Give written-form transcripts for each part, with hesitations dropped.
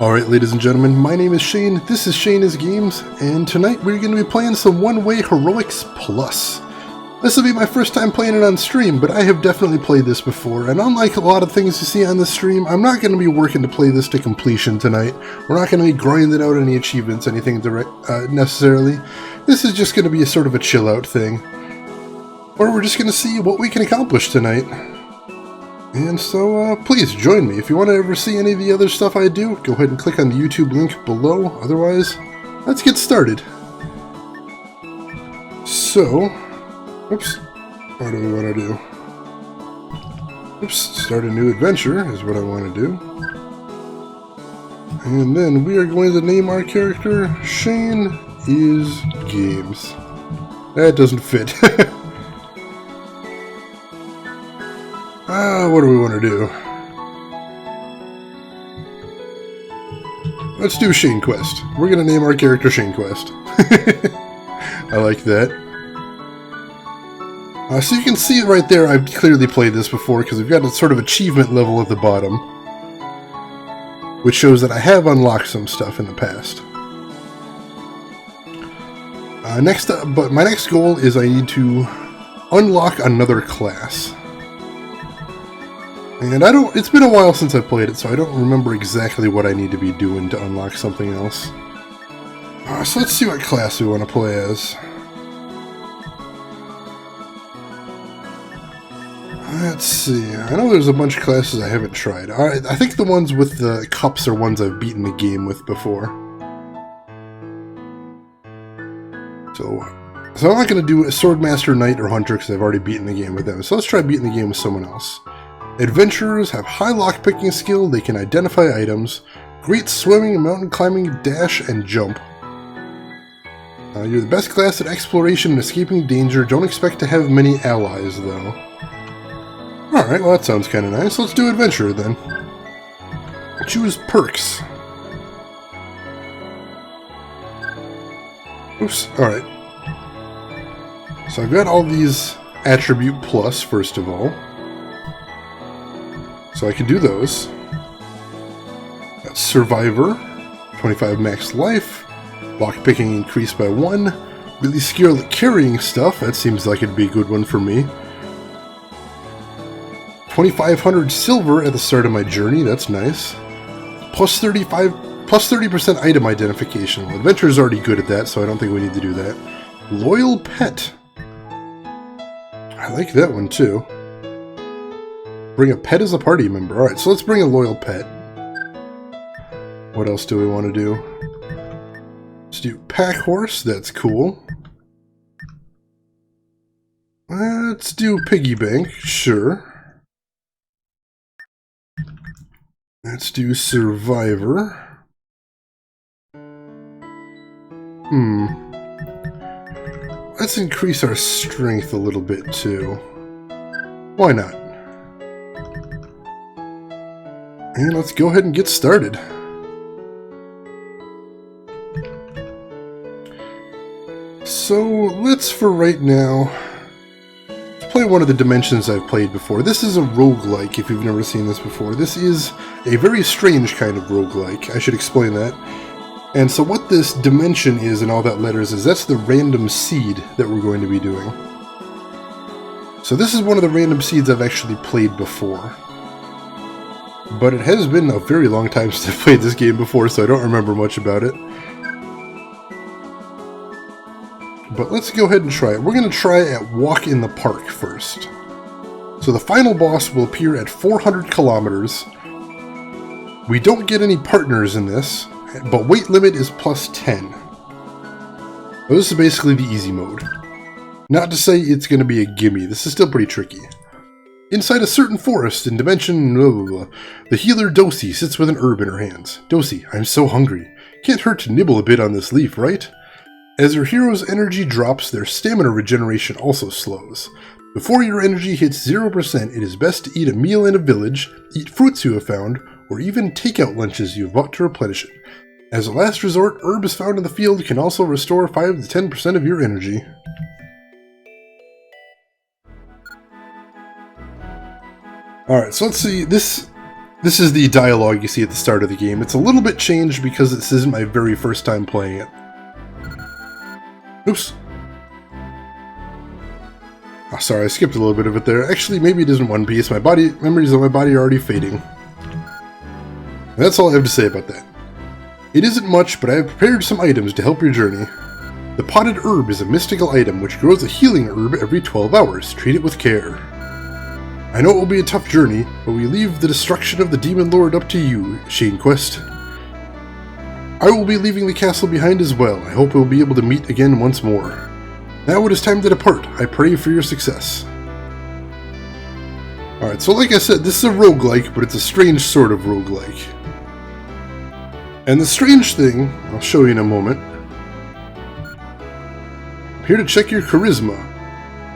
Alright, ladies and gentlemen, my name is Shane, this is Shane is Games, and tonight we're going to be playing some One-Way Heroics Plus. This will be my first time playing it on stream, but I have definitely played this before, and unlike a lot of things you see on the stream, I'm not going to be working to play this to completion tonight. We're not going to be grinding out any achievements, anything necessarily. This is just going to be a sort of a chill out thing. Or we're just going to see what we can accomplish tonight. And so, please join me. If you want to ever see any of the other stuff I do, go ahead and click on the YouTube link below. Otherwise, let's get started. So, oops, what do we want to do? Oops, start a new adventure is what I want to do. And then we are going to name our character Shane is Games. That doesn't fit. What do we want to do? Let's do Shane Quest. We're going to name our character Shane Quest. I like that. So you can see right there, I've clearly played this before because we've got a sort of achievement level at the bottom, which shows that I have unlocked some stuff in the past. But my next goal is I need to unlock another class. And it's been a while since I played it, so I don't remember exactly what I need to be doing to unlock something else. So let's see what class we want to play as. Let's see, I know there's a bunch of classes I haven't tried. I think the ones with the cups are ones I've beaten the game with before. So I'm not going to do a Swordmaster, Knight, or Hunter because I've already beaten the game with them. So let's try beating the game with someone else. Adventurers have high lockpicking skill, they can identify items, great swimming, mountain climbing, dash, and jump. You're the best class at exploration and escaping danger. Don't expect to have many allies, though. Alright, well that sounds kind of nice. Let's do adventurer, then. Choose perks. Oops, alright. So I've got all these attribute plus, first of all. So I can do those. Got Survivor, 25 max life, lockpicking increased by 1, really skilled at carrying stuff, that seems like it'd be a good one for me. 2,500 silver at the start of my journey, that's nice. Plus 30% item identification. Well, Adventurer's already good at that, so I don't think we need to do that. Loyal pet. I like that one too. Bring a pet as a party member. Alright, so let's bring a loyal pet. What else do we want to do? Let's do pack horse, that's cool. Let's do piggy bank, sure. Let's do survivor. Let's increase our strength a little bit too. Why not? And let's go ahead and get started. So let's, for right now, play one of the dimensions I've played before. This is a roguelike, if you've never seen this before. This is a very strange kind of roguelike. I should explain that. And so what this dimension is and all that letters is, that's the random seed that we're going to be doing. So this is one of the random seeds I've actually played before. But it has been a very long time since I've played this game before, so I don't remember much about it. But let's go ahead and try it. We're going to try at Walk in the Park first. So the final boss will appear at 400 kilometers. We don't get any partners in this, but weight limit is plus 10. Well, this is basically the easy mode. Not to say it's going to be a gimme, this is still pretty tricky. Inside a certain forest in dimension the healer Dosi sits with an herb in her hands. Dosi, I'm so hungry. Can't hurt to nibble a bit on this leaf, right? As your hero's energy drops, their stamina regeneration also slows. Before your energy hits 0%, it is best to eat a meal in a village, eat fruits you have found, or even take out lunches you have bought to replenish it. As a last resort, herbs found in the field can also restore 5 to 10% of your energy. Alright, so let's see. This This is the dialogue you see at the start of the game. It's a little bit changed because this isn't my very first time playing it. Oops. Oh, sorry, I skipped a little bit of it there. Actually, maybe it isn't One Piece. Memories of my body are already fading. And that's all I have to say about that. It isn't much, but I have prepared some items to help your journey. The potted herb is a mystical item which grows a healing herb every 12 hours. Treat it with care. I know it will be a tough journey, but we leave the destruction of the Demon Lord up to you, Shane Quest. I will be leaving the castle behind as well. I hope we'll be able to meet again once more. Now it is time to depart. I pray for your success. Alright, so like I said, this is a roguelike, but it's a strange sort of roguelike. And the strange thing, I'll show you in a moment. I'm here to check your charisma.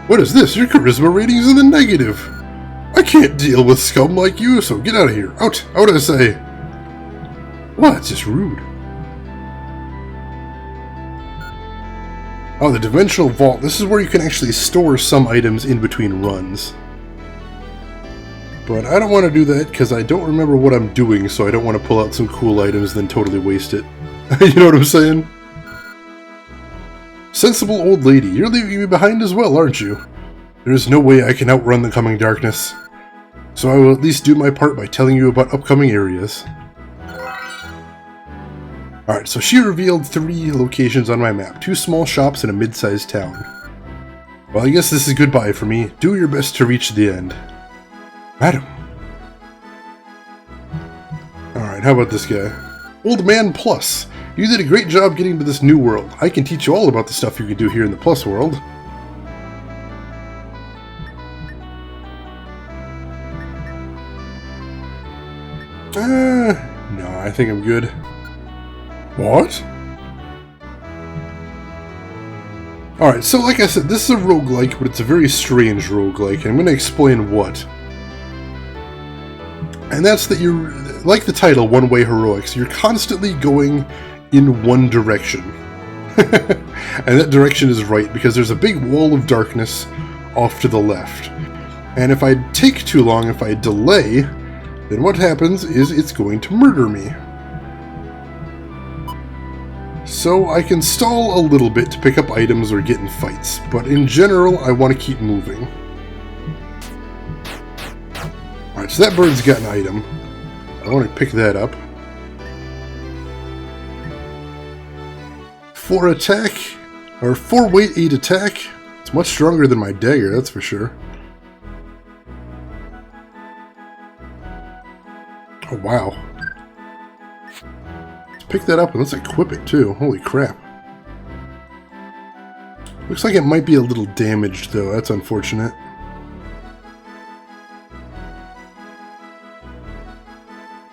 What is this? Your charisma rating is in the negative. I can't deal with scum like you, so get out of here. Out! Out, I say! What? It's just rude. Oh, the Dimensional Vault. This is where you can actually store some items in between runs. But I don't want to do that because I don't remember what I'm doing, so I don't want to pull out some cool items and then totally waste it. You know what I'm saying? Sensible old lady, you're leaving me behind as well, aren't you? There is no way I can outrun the coming darkness. So I will at least do my part by telling you about upcoming areas. Alright, so she revealed 3 locations on my map. 2 small shops and a mid-sized town. Well, I guess this is goodbye for me. Do your best to reach the end. Madam. Alright, how about this guy? Old Man Plus. You did a great job getting to this new world. I can teach you all about the stuff you can do here in the Plus world. No, I think I'm good. What? Alright, so like I said, this is a roguelike, but it's a very strange roguelike, and I'm going to explain what. And that's that you're, like the title, One Way Heroics, you're constantly going in one direction. And that direction is right, because there's a big wall of darkness off to the left. And if I take too long, if I delay, then what happens is it's going to murder me. So I can stall a little bit to pick up items or get in fights, but in general I want to keep moving. Alright, so that bird's got an item. I want to pick that up. 4 attack, or 4 weight, 8 attack. It's much stronger than my dagger, that's for sure. Oh wow. Pick that up and let's equip it too. Holy crap. Looks like it might be a little damaged though. That's unfortunate.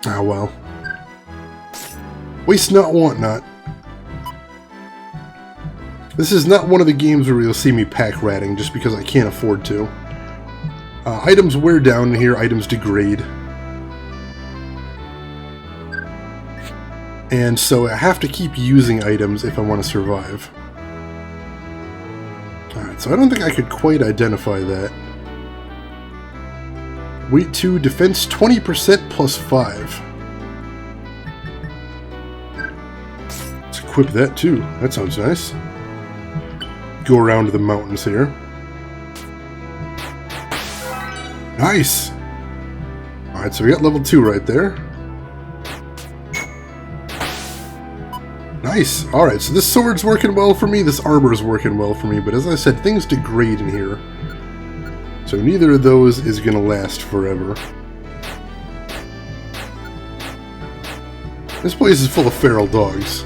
Ah well. Waste not, want not. This is not one of the games where you'll see me pack ratting just because I can't afford to. Items wear down here, items degrade. And so I have to keep using items if I want to survive. Alright, so I don't think I could quite identify that. Weight 2, defense 20% plus 5. Let's equip that too. That sounds nice. Go around to the mountains here. Nice! Alright, so we got level 2 right there. Nice! Alright, so this sword's working well for me, this armor's working well for me, but as I said, things degrade in here. So neither of those is going to last forever. This place is full of feral dogs.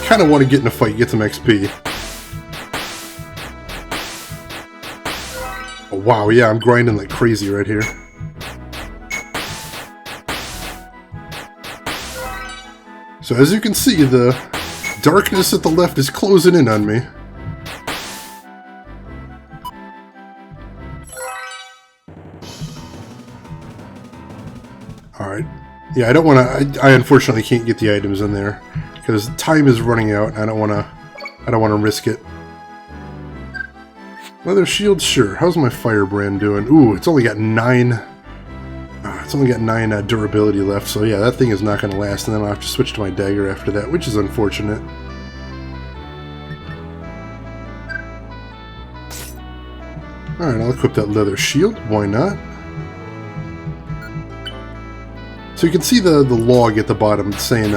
Kinda want to get in a fight, get some XP. Oh wow, yeah, I'm grinding like crazy right here. So as you can see, the darkness at the left is closing in on me. Alright. Yeah, I don't want to... I unfortunately can't get the items in there. Because time is running out, and I don't want to risk it. Leather shield, sure. How's my firebrand doing? Ooh, it's only got 9... It's only got 9 durability left, so yeah, that thing is not going to last, and then I'll have to switch to my dagger after that, which is unfortunate. Alright, I'll equip that leather shield. Why not? So you can see the log at the bottom saying,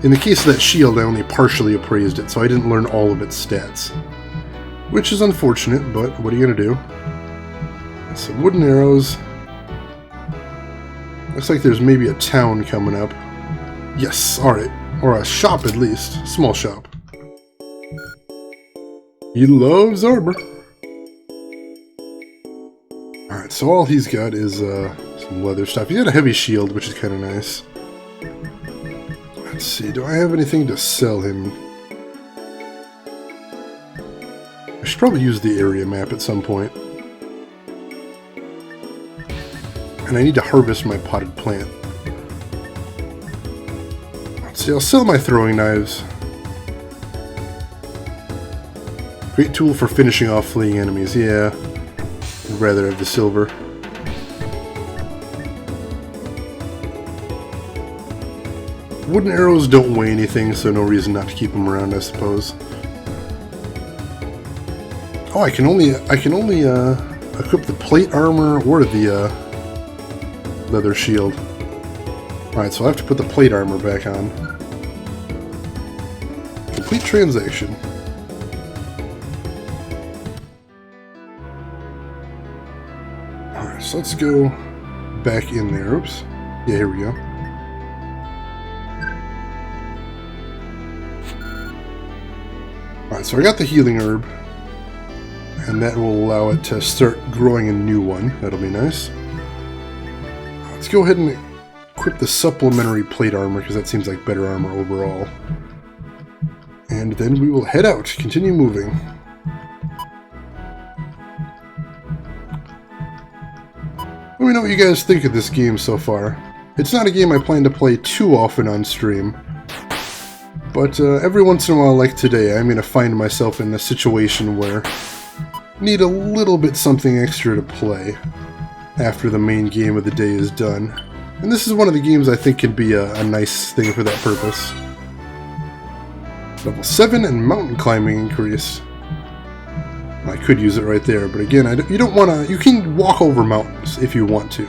in the case of that shield, I only partially appraised it, so I didn't learn all of its stats. Which is unfortunate, but what are you going to do? Some wooden arrows. Looks like there's maybe a town coming up. Yes, alright. Or a shop at least. Small shop. He loves armor. Alright, so all he's got is some leather stuff. He's got a heavy shield, which is kind of nice. Let's see, do I have anything to sell him? I should probably use the area map at some point. And I need to harvest my potted plant. Let's see, I'll sell my throwing knives. Great tool for finishing off fleeing enemies, yeah. I'd rather have the silver. Wooden arrows don't weigh anything, so no reason not to keep them around, I suppose. Oh, I can only equip the plate armor or the leather shield. Alright, so I have to put the plate armor back on. Complete transaction. Alright, so let's go back in there. Oops. Yeah, here we go. Alright, so I got the healing herb. And that will allow it to start growing a new one. That'll be nice. Let's go ahead and equip the supplementary plate armor, because that seems like better armor overall. And then we will head out, continue moving. Let me know what you guys think of this game so far. It's not a game I plan to play too often on stream, but every once in a while, like today, I'm going to find myself in a situation where I need a little bit something extra to play after the main game of the day is done. And this is one of the games I think can be a nice thing for that purpose. Level 7 and mountain climbing increase. I could use it right there, but again, you don't want to... You can walk over mountains if you want to,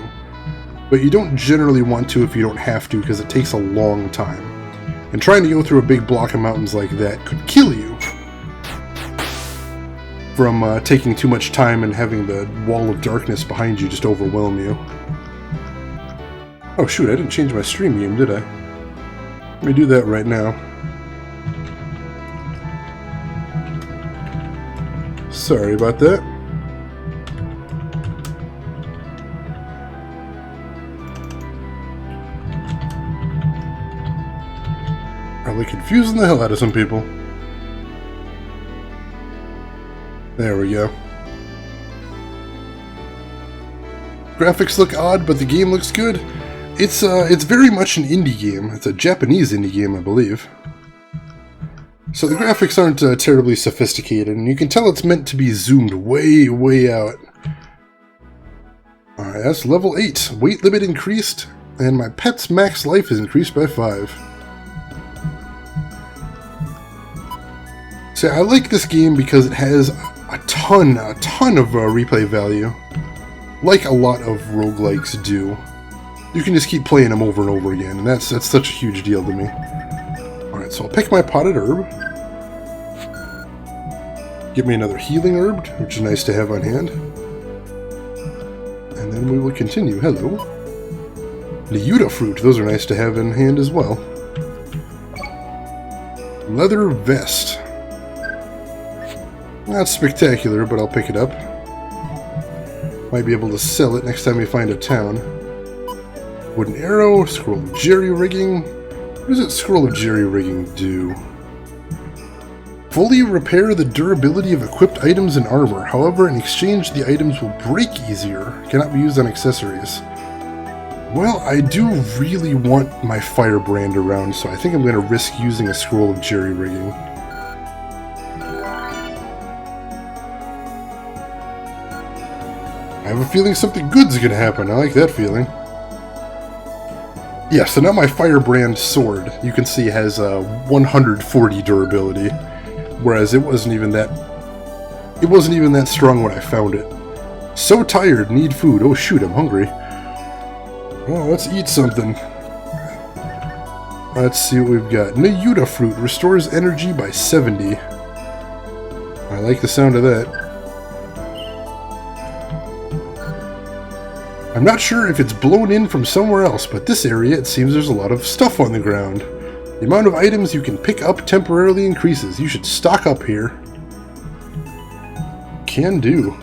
but you don't generally want to if you don't have to, because it takes a long time. And trying to go through a big block of mountains like that could kill you from taking too much time and having the wall of darkness behind you just overwhelm you. Oh shoot, I didn't change my stream name, did I? Let me do that right now. Sorry about that. Probably confusing the hell out of some people. There we go. Graphics look odd, but the game looks good. It's very much an indie game. It's a Japanese indie game, I believe. So the graphics aren't terribly sophisticated, and you can tell it's meant to be zoomed way, way out. Alright, that's level 8. Weight limit increased, and my pet's max life is increased by 5. So I like this game because it has a ton of replay value, like a lot of roguelikes do. You can just keep playing them over and over again, and that's such a huge deal to me. Alright, so I'll pick my potted herb. Give me another healing herb, which is nice to have on hand. And then we will continue. Hello. Liuta fruit, those are nice to have in hand as well. Leather vest. Not spectacular, but I'll pick it up. Might be able to sell it next time we find a town. Wooden arrow, scroll of jerry-rigging. What does that scroll of jerry-rigging do? Fully repair the durability of equipped items and armor. However, in exchange, the items will break easier. Cannot be used on accessories. Well, I do really want my firebrand around, so I think I'm going to risk using a scroll of jerry-rigging. I have a feeling something good's going to happen. I like that feeling. Yeah, so now my Firebrand sword, you can see, has 140 durability, whereas it wasn't even that strong when I found it. So tired, need food. Oh shoot, I'm hungry. Oh, let's eat something. Let's see what we've got. Nayuta fruit restores energy by 70. I like the sound of that. I'm not sure if it's blown in from somewhere else, but this area, it seems there's a lot of stuff on the ground. The amount of items you can pick up temporarily increases. You should stock up here. Can do.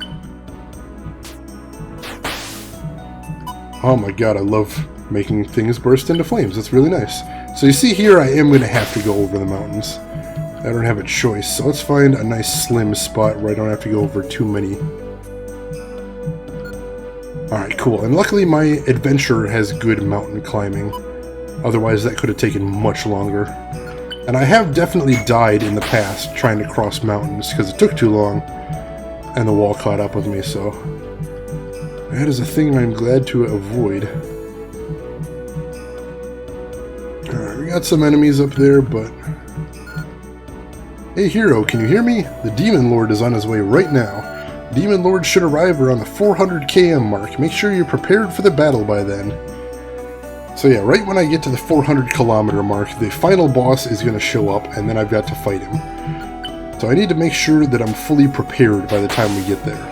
Oh my god, I love making things burst into flames. That's really nice. So you see here, I am going to have to go over the mountains. I don't have a choice, so let's find a nice slim spot where I don't have to go over too many. Alright, cool. And luckily my adventure has good mountain climbing. Otherwise that could have taken much longer. And I have definitely died in the past trying to cross mountains because it took too long and the wall caught up with me, so that is a thing I'm glad to avoid. Alright, we got some enemies up there, but... Hey hero, can you hear me? The Demon Lord is on his way right now. Demon Lord should arrive around the 400 km mark. Make sure you're prepared for the battle by then. So yeah, right when I get to the 400 kilometer mark, the final boss is going to show up, and then I've got to fight him. So I need to make sure that I'm fully prepared by the time we get there.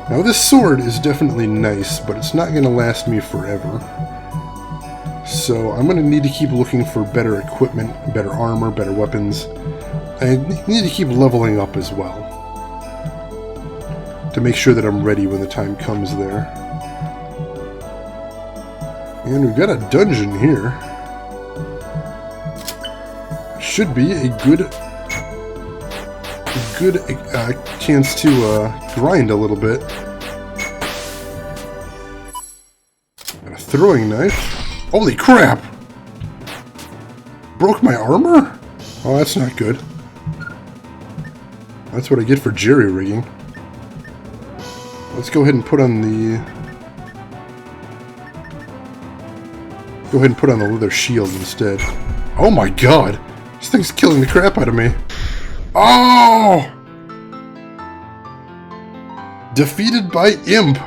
Now this sword is definitely nice, but it's not going to last me forever. So I'm going to need to keep looking for better equipment, better armor, better weapons. I need to keep leveling up as well, to make sure that I'm ready when the time comes there. And we've got a dungeon here. Should be a good chance to grind a little bit. Got a throwing knife. Holy crap! Broke my armor? Oh, that's not good. That's what I get for jerry-rigging. Let's go ahead and put on the... leather shield instead. Oh my god! This thing's killing the crap out of me. Oh! Defeated by Imp.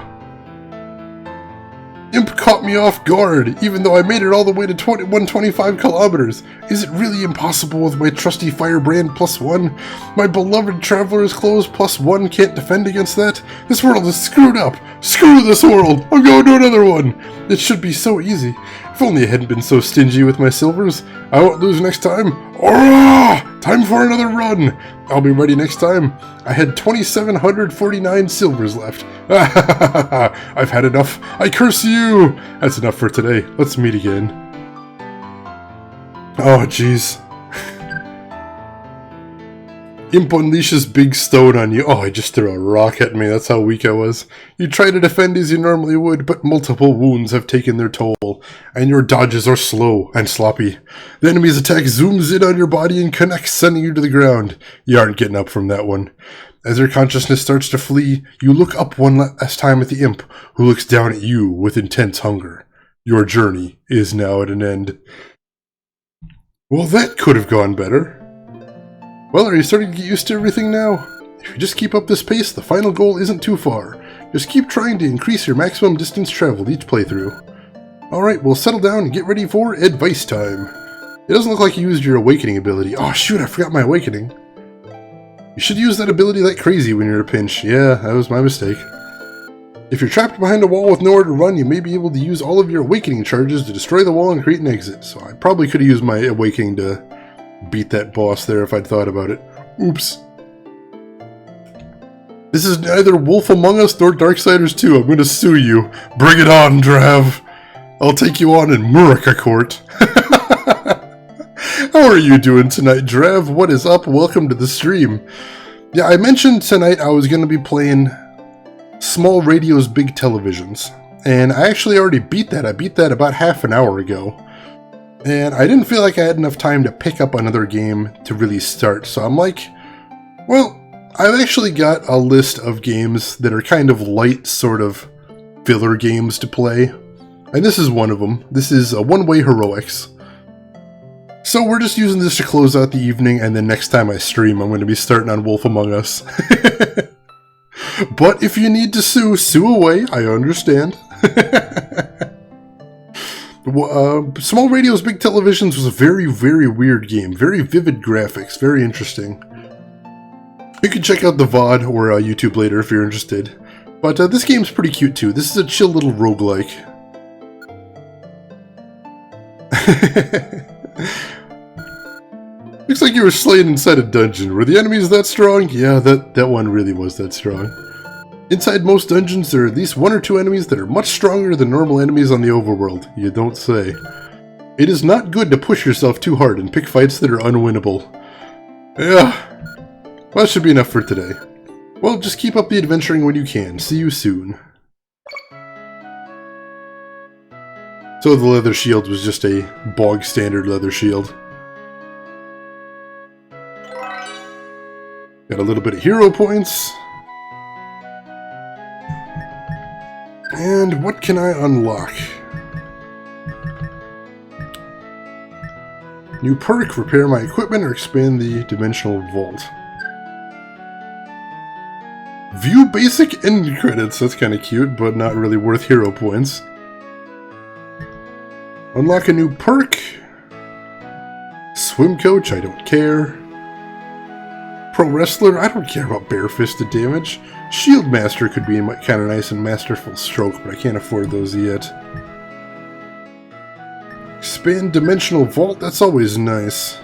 Imp caught me off guard, even though I made it all the way to 125 kilometers. Is it really impossible with my trusty Firebrand +1? My beloved Traveler's Clothes +1 can't defend against that? This world is screwed up. Screw this world. I'm going to another one. It should be so easy. If only I hadn't been so stingy with my silvers. I won't lose next time. Hurrah! Time for another run. I'll be ready next time. I had 2,749 silvers left. I've had enough. I curse you. That's enough for today. Let's meet again. Oh, jeez. Imp unleashes big stone on you. Oh, I just threw a rock at me. That's how weak I was. You try to defend as you normally would, but multiple wounds have taken their toll, and your dodges are slow and sloppy. The enemy's attack zooms in on your body and connects, sending you to the ground. You aren't getting up from that one. As your consciousness starts to flee, you look up one last time at the imp, who looks down at you with intense hunger. Your journey is now at an end. Well, that could have gone better. Well, are you starting to get used to everything now? If you just keep up this pace, the final goal isn't too far. Just keep trying to increase your maximum distance traveled each playthrough. Alright, we'll settle down and get ready for advice time. It doesn't look like you used your awakening ability. Oh shoot, I forgot my awakening. You should use that ability like crazy when you're in a pinch. Yeah, that was my mistake. If you're trapped behind a wall with nowhere to run, you may be able to use all of your awakening charges to destroy the wall and create an exit. So I probably could have used my awakening to beat that boss there if I'd thought about it. Oops. This is neither Wolf Among Us nor Darksiders 2. I'm gonna sue you. Bring it on, Drav. I'll take you on in Murica Court. How are you doing tonight, Drav? What is up? Welcome to the stream. Yeah, I mentioned tonight I was gonna be playing Small Radio's Big Televisions. And I actually already beat that. I beat that about half an hour ago. And I didn't feel like I had enough time to pick up another game to really start, so I'm like, well, I've actually got a list of games that are kind of light, sort of filler games to play. And this is one of them. This is a one-way heroics. So we're just using this to close out the evening, and then next time I stream, I'm going to be starting on Wolf Among Us. But if you need to sue away, I understand. Small Radios, Big Televisions was a very, very weird game. Very vivid graphics, very interesting. You can check out the VOD or YouTube later if you're interested. But this game's pretty cute too. This is a chill little roguelike. Looks like you were slain inside a dungeon. Were the enemies that strong? Yeah, that one really was that strong. Inside most dungeons, there are at least 1 or 2 enemies that are much stronger than normal enemies on the overworld. You don't say. It is not good to push yourself too hard and pick fights that are unwinnable. Yeah. Well, that should be enough for today. Well, just keep up the adventuring when you can. See you soon. So the leather shield was just a bog standard leather shield. Got a little bit of hero points. And what can I unlock? New perk, repair my equipment or expand the dimensional vault. View basic end credits, that's kind of cute, but not really worth hero points. Unlock a new perk. Swim coach, I don't care. Pro wrestler, I don't care about bare-fisted damage. Shield master could be kind of nice and masterful stroke, but I can't afford those yet. Expand dimensional vault, that's always nice.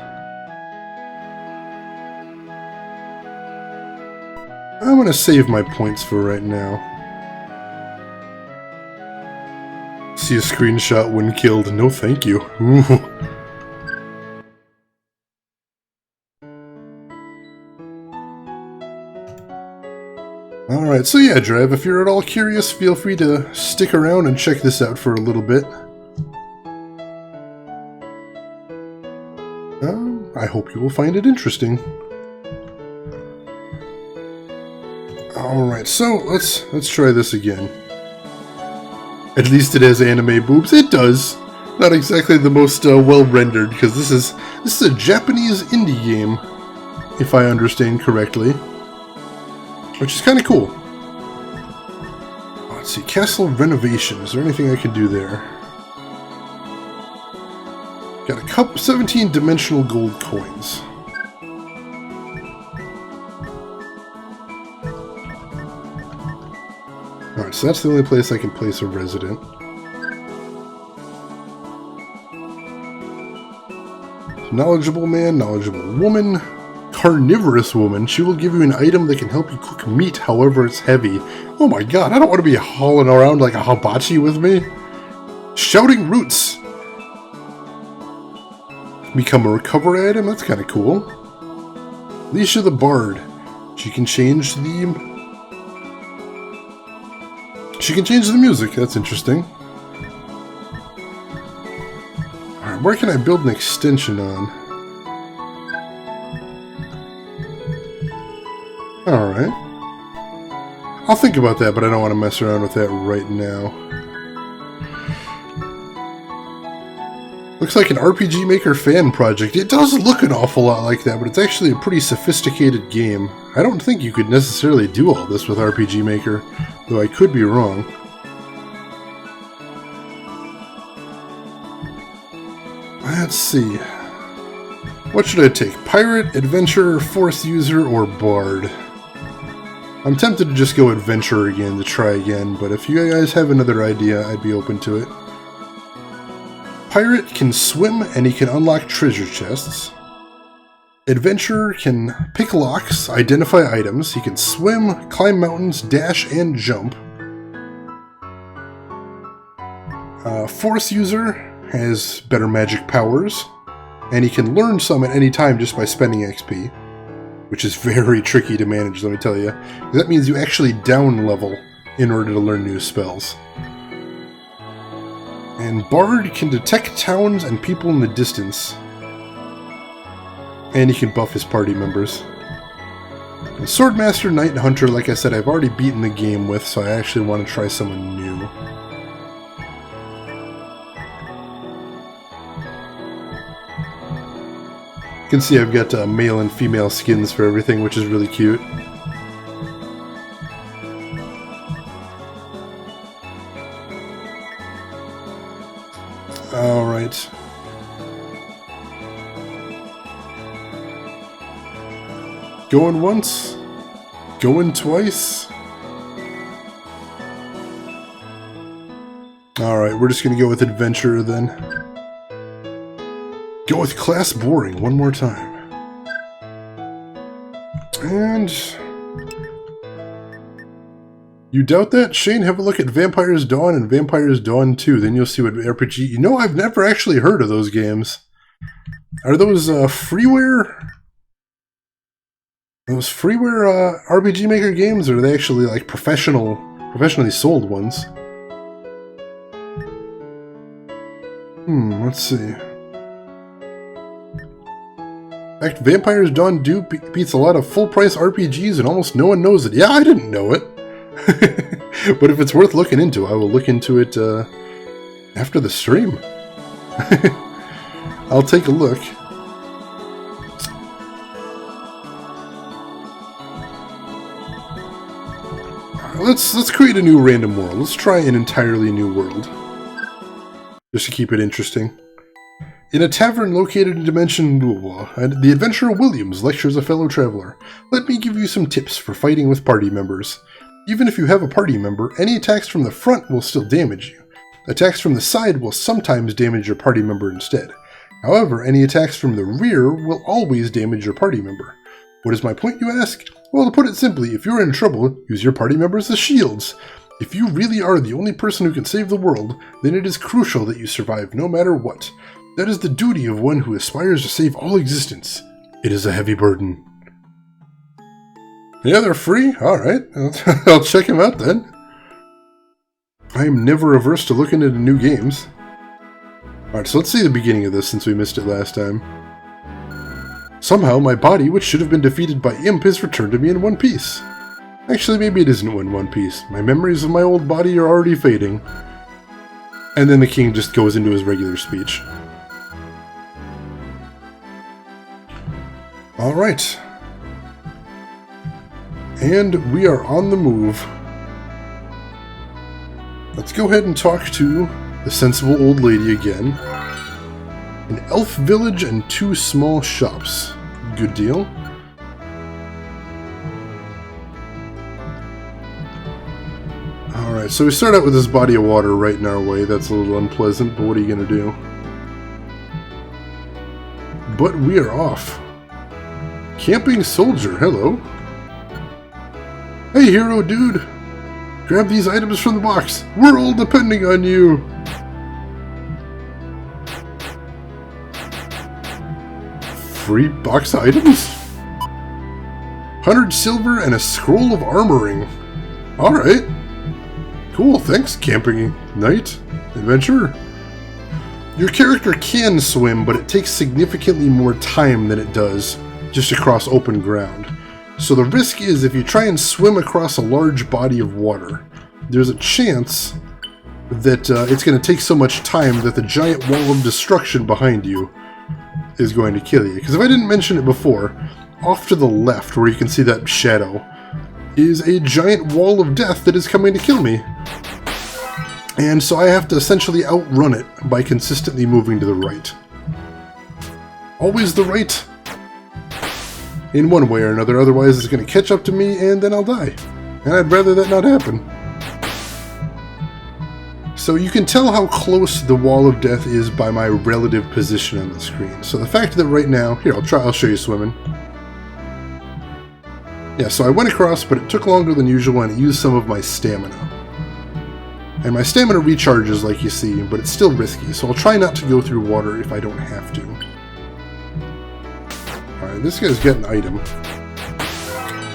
I'm gonna save my points for right now. See a screenshot when killed. No thank you. Ooh. Alright, so yeah, Drive, if you're at all curious, feel free to stick around and check this out for a little bit. I hope you will find it interesting. Alright, so let's try this again. At least it has anime boobs. It does. Not exactly the most well rendered, because this is a Japanese indie game, if I understand correctly. Which is kind of cool. Let's see, castle renovation. Is there anything I can do there? Got a couple 17 dimensional gold coins. Alright, so that's the only place I can place a resident. Knowledgeable man, knowledgeable woman. Carnivorous woman. She will give you an item that can help you cook meat, however it's heavy. Oh my god, I don't want to be hauling around like a hibachi with me. Shouting roots. Become a recovery item, that's kind of cool. Leisha the Bard. She can change the music, that's interesting. Alright, where can I build an extension on? Alright. I'll think about that, but I don't want to mess around with that right now. Looks like an RPG Maker fan project. It does look an awful lot like that, but it's actually a pretty sophisticated game. I don't think you could necessarily do all this with RPG Maker, though I could be wrong. Let's see. What should I take? Pirate, Adventurer, Force User, or Bard? I'm tempted to just go Adventurer again to try again, but if you guys have another idea, I'd be open to it. Pirate can swim and he can unlock treasure chests. Adventurer can pick locks, identify items, he can swim, climb mountains, dash, and jump. Force User has better magic powers, and he can learn some at any time just by spending XP, which is very tricky to manage, let me tell you. That means you actually down level in order to learn new spells. And Bard can detect towns and people in the distance. And he can buff his party members. And Swordmaster, Knight, and Hunter, like I said, I've already beaten the game with, so I actually want to try someone new. You can see I've got male and female skins for everything, which is really cute. Alright. Going once. Going twice. Alright, we're just going to go with adventure then. Go with class boring one more time. And... you doubt that? Shane, have a look at Vampire's Dawn and Vampire's Dawn 2, then you'll see what RPG... You know, I've never actually heard of those games. Are those freeware? Those freeware RPG Maker games, or are they actually like professionally sold ones? Let's see. In fact, Vampire's Dawn 2 beats a lot of full-price RPGs and almost no one knows it. Yeah, I didn't know it. But if it's worth looking into, I will look into it after the stream. I'll take a look. Let's create a new random world. Let's try an entirely new world. Just to keep it interesting. In a tavern located in Dimension Blah, and the adventurer Williams lectures a fellow traveler. Let me give you some tips for fighting with party members. Even if you have a party member, any attacks from the front will still damage you. Attacks from the side will sometimes damage your party member instead. However, any attacks from the rear will always damage your party member. What is my point, you ask? Well, to put it simply, if you're in trouble, use your party members as shields. If you really are the only person who can save the world, then it is crucial that you survive no matter what. That is the duty of one who aspires to save all existence. It is a heavy burden. Yeah, they're free? Alright, I'll check them out then. I am never averse to looking into new games. Alright, so let's see the beginning of this since we missed it last time. Somehow my body, which should have been defeated by Imp, is returned to me in one piece. Actually, maybe it isn't in one piece. My memories of my old body are already fading. And then the king just goes into his regular speech. Alright. And we are on the move. Let's go ahead and talk to the sensible old lady again. An elf village and 2 small shops. Good deal. Alright, so we start out with this body of water right in our way. That's a little unpleasant, but what are you going to do? But we are off. Camping soldier, hello. Hey hero dude! Grab these items from the box. We're all depending on you. Free box items? 100 silver and a scroll of armoring. Alright. Cool, thanks, camping knight. Adventurer. Your character can swim, but it takes significantly more time than it does just across open ground. So the risk is if you try and swim across a large body of water, there's a chance that it's going to take so much time that the giant wall of destruction behind you is going to kill you. Because if I didn't mention it before, off to the left where you can see that shadow is a giant wall of death that is coming to kill me. And so I have to essentially outrun it by consistently moving to the right. Always the right. In one way or another, otherwise it's going to catch up to me and then I'll die. And I'd rather that not happen. So you can tell how close the wall of death is by my relative position on the screen. So the fact that right now... Here, I'll show you swimming. Yeah, so I went across, but it took longer than usual and it used some of my stamina. And my stamina recharges like you see, but it's still risky, so I'll try not to go through water if I don't have to. Alright, this guy's got an item.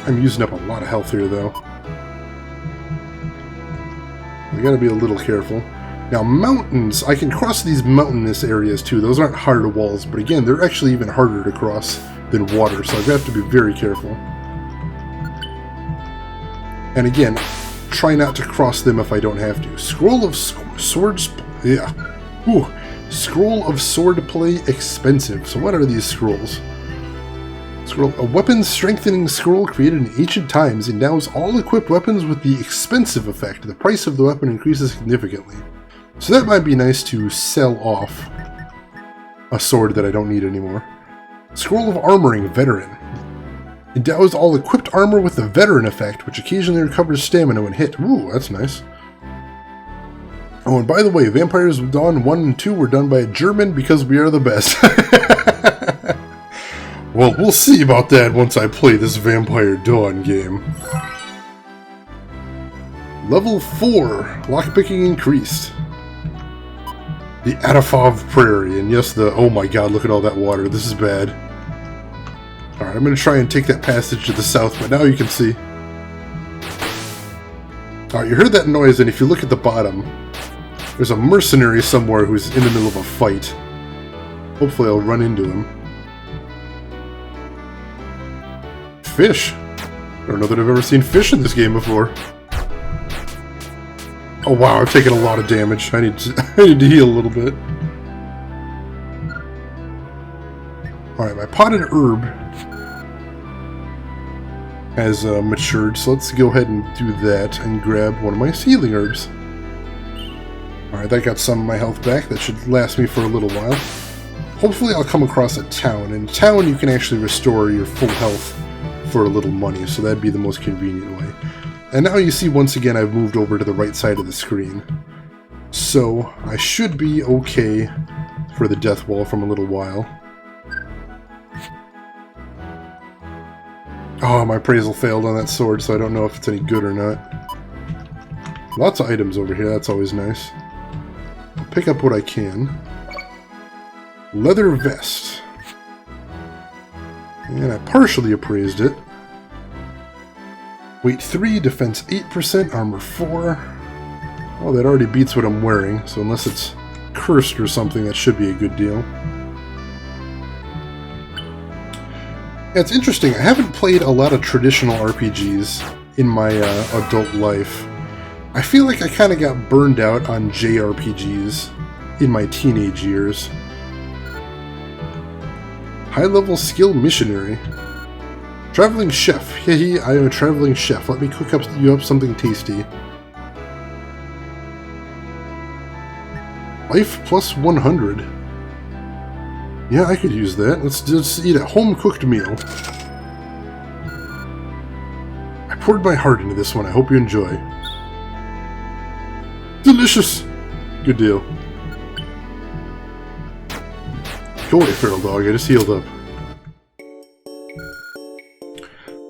I'm using up a lot of health here, though. We gotta be a little careful. Now, mountains, I can cross these mountainous areas too. Those aren't hard walls, but again, they're actually even harder to cross than water, so I have to be very careful. And again, try not to cross them if I don't have to. Scroll of swords... Yeah. Ooh. Scroll of sword play expensive. So what are these scrolls? Scroll. A weapons strengthening scroll created in ancient times endows all equipped weapons with the expensive effect. The price of the weapon increases significantly. So that might be nice to sell off a sword that I don't need anymore. Scroll of Armoring Veteran. Endows all equipped armor with the Veteran effect, which occasionally recovers stamina when hit. Ooh, that's nice. Oh, and by the way, Vampires Dawn 1 and 2 were done by a German because we are the best. Well, we'll see about that once I play this Vampire Dawn game. Level 4. Lockpicking increased. The Atafov Prairie, and yes, oh my god, look at all that water. This is bad. Alright, I'm going to try and take that passage to the south, but now you can see. Alright, you heard that noise, and if you look at the bottom, there's a mercenary somewhere who's in the middle of a fight. Hopefully I'll run into him. Fish! I don't know that I've ever seen fish in this game before. Oh wow, I've taken a lot of damage. I need to heal a little bit. Alright, my potted herb has matured, so let's go ahead and do that and grab one of my healing herbs. Alright, that got some of my health back. That should last me for a little while. Hopefully I'll come across a town. In town you can actually restore your full health for a little money, so that'd be the most convenient way. And now you see, once again, I've moved over to the right side of the screen. So, I should be okay for the death wall from a little while. Oh, my appraisal failed on that sword, so I don't know if it's any good or not. Lots of items over here, that's always nice. I'll pick up what I can. Leather vest. And I partially appraised it. Weight 3, defense 8%, armor 4. Well, that already beats what I'm wearing, so unless it's cursed or something, that should be a good deal. Yeah, it's interesting. I haven't played a lot of traditional RPGs in my adult life. I feel like I kind of got burned out on JRPGs in my teenage years. High-level skill missionary. Traveling chef. Hehe, I am a traveling chef. Let me cook you up something tasty. Life plus 100. Yeah, I could use that. Let's just eat a home-cooked meal. I poured my heart into this one. I hope you enjoy. Delicious! Good deal. Go away, feral dog. I just healed up.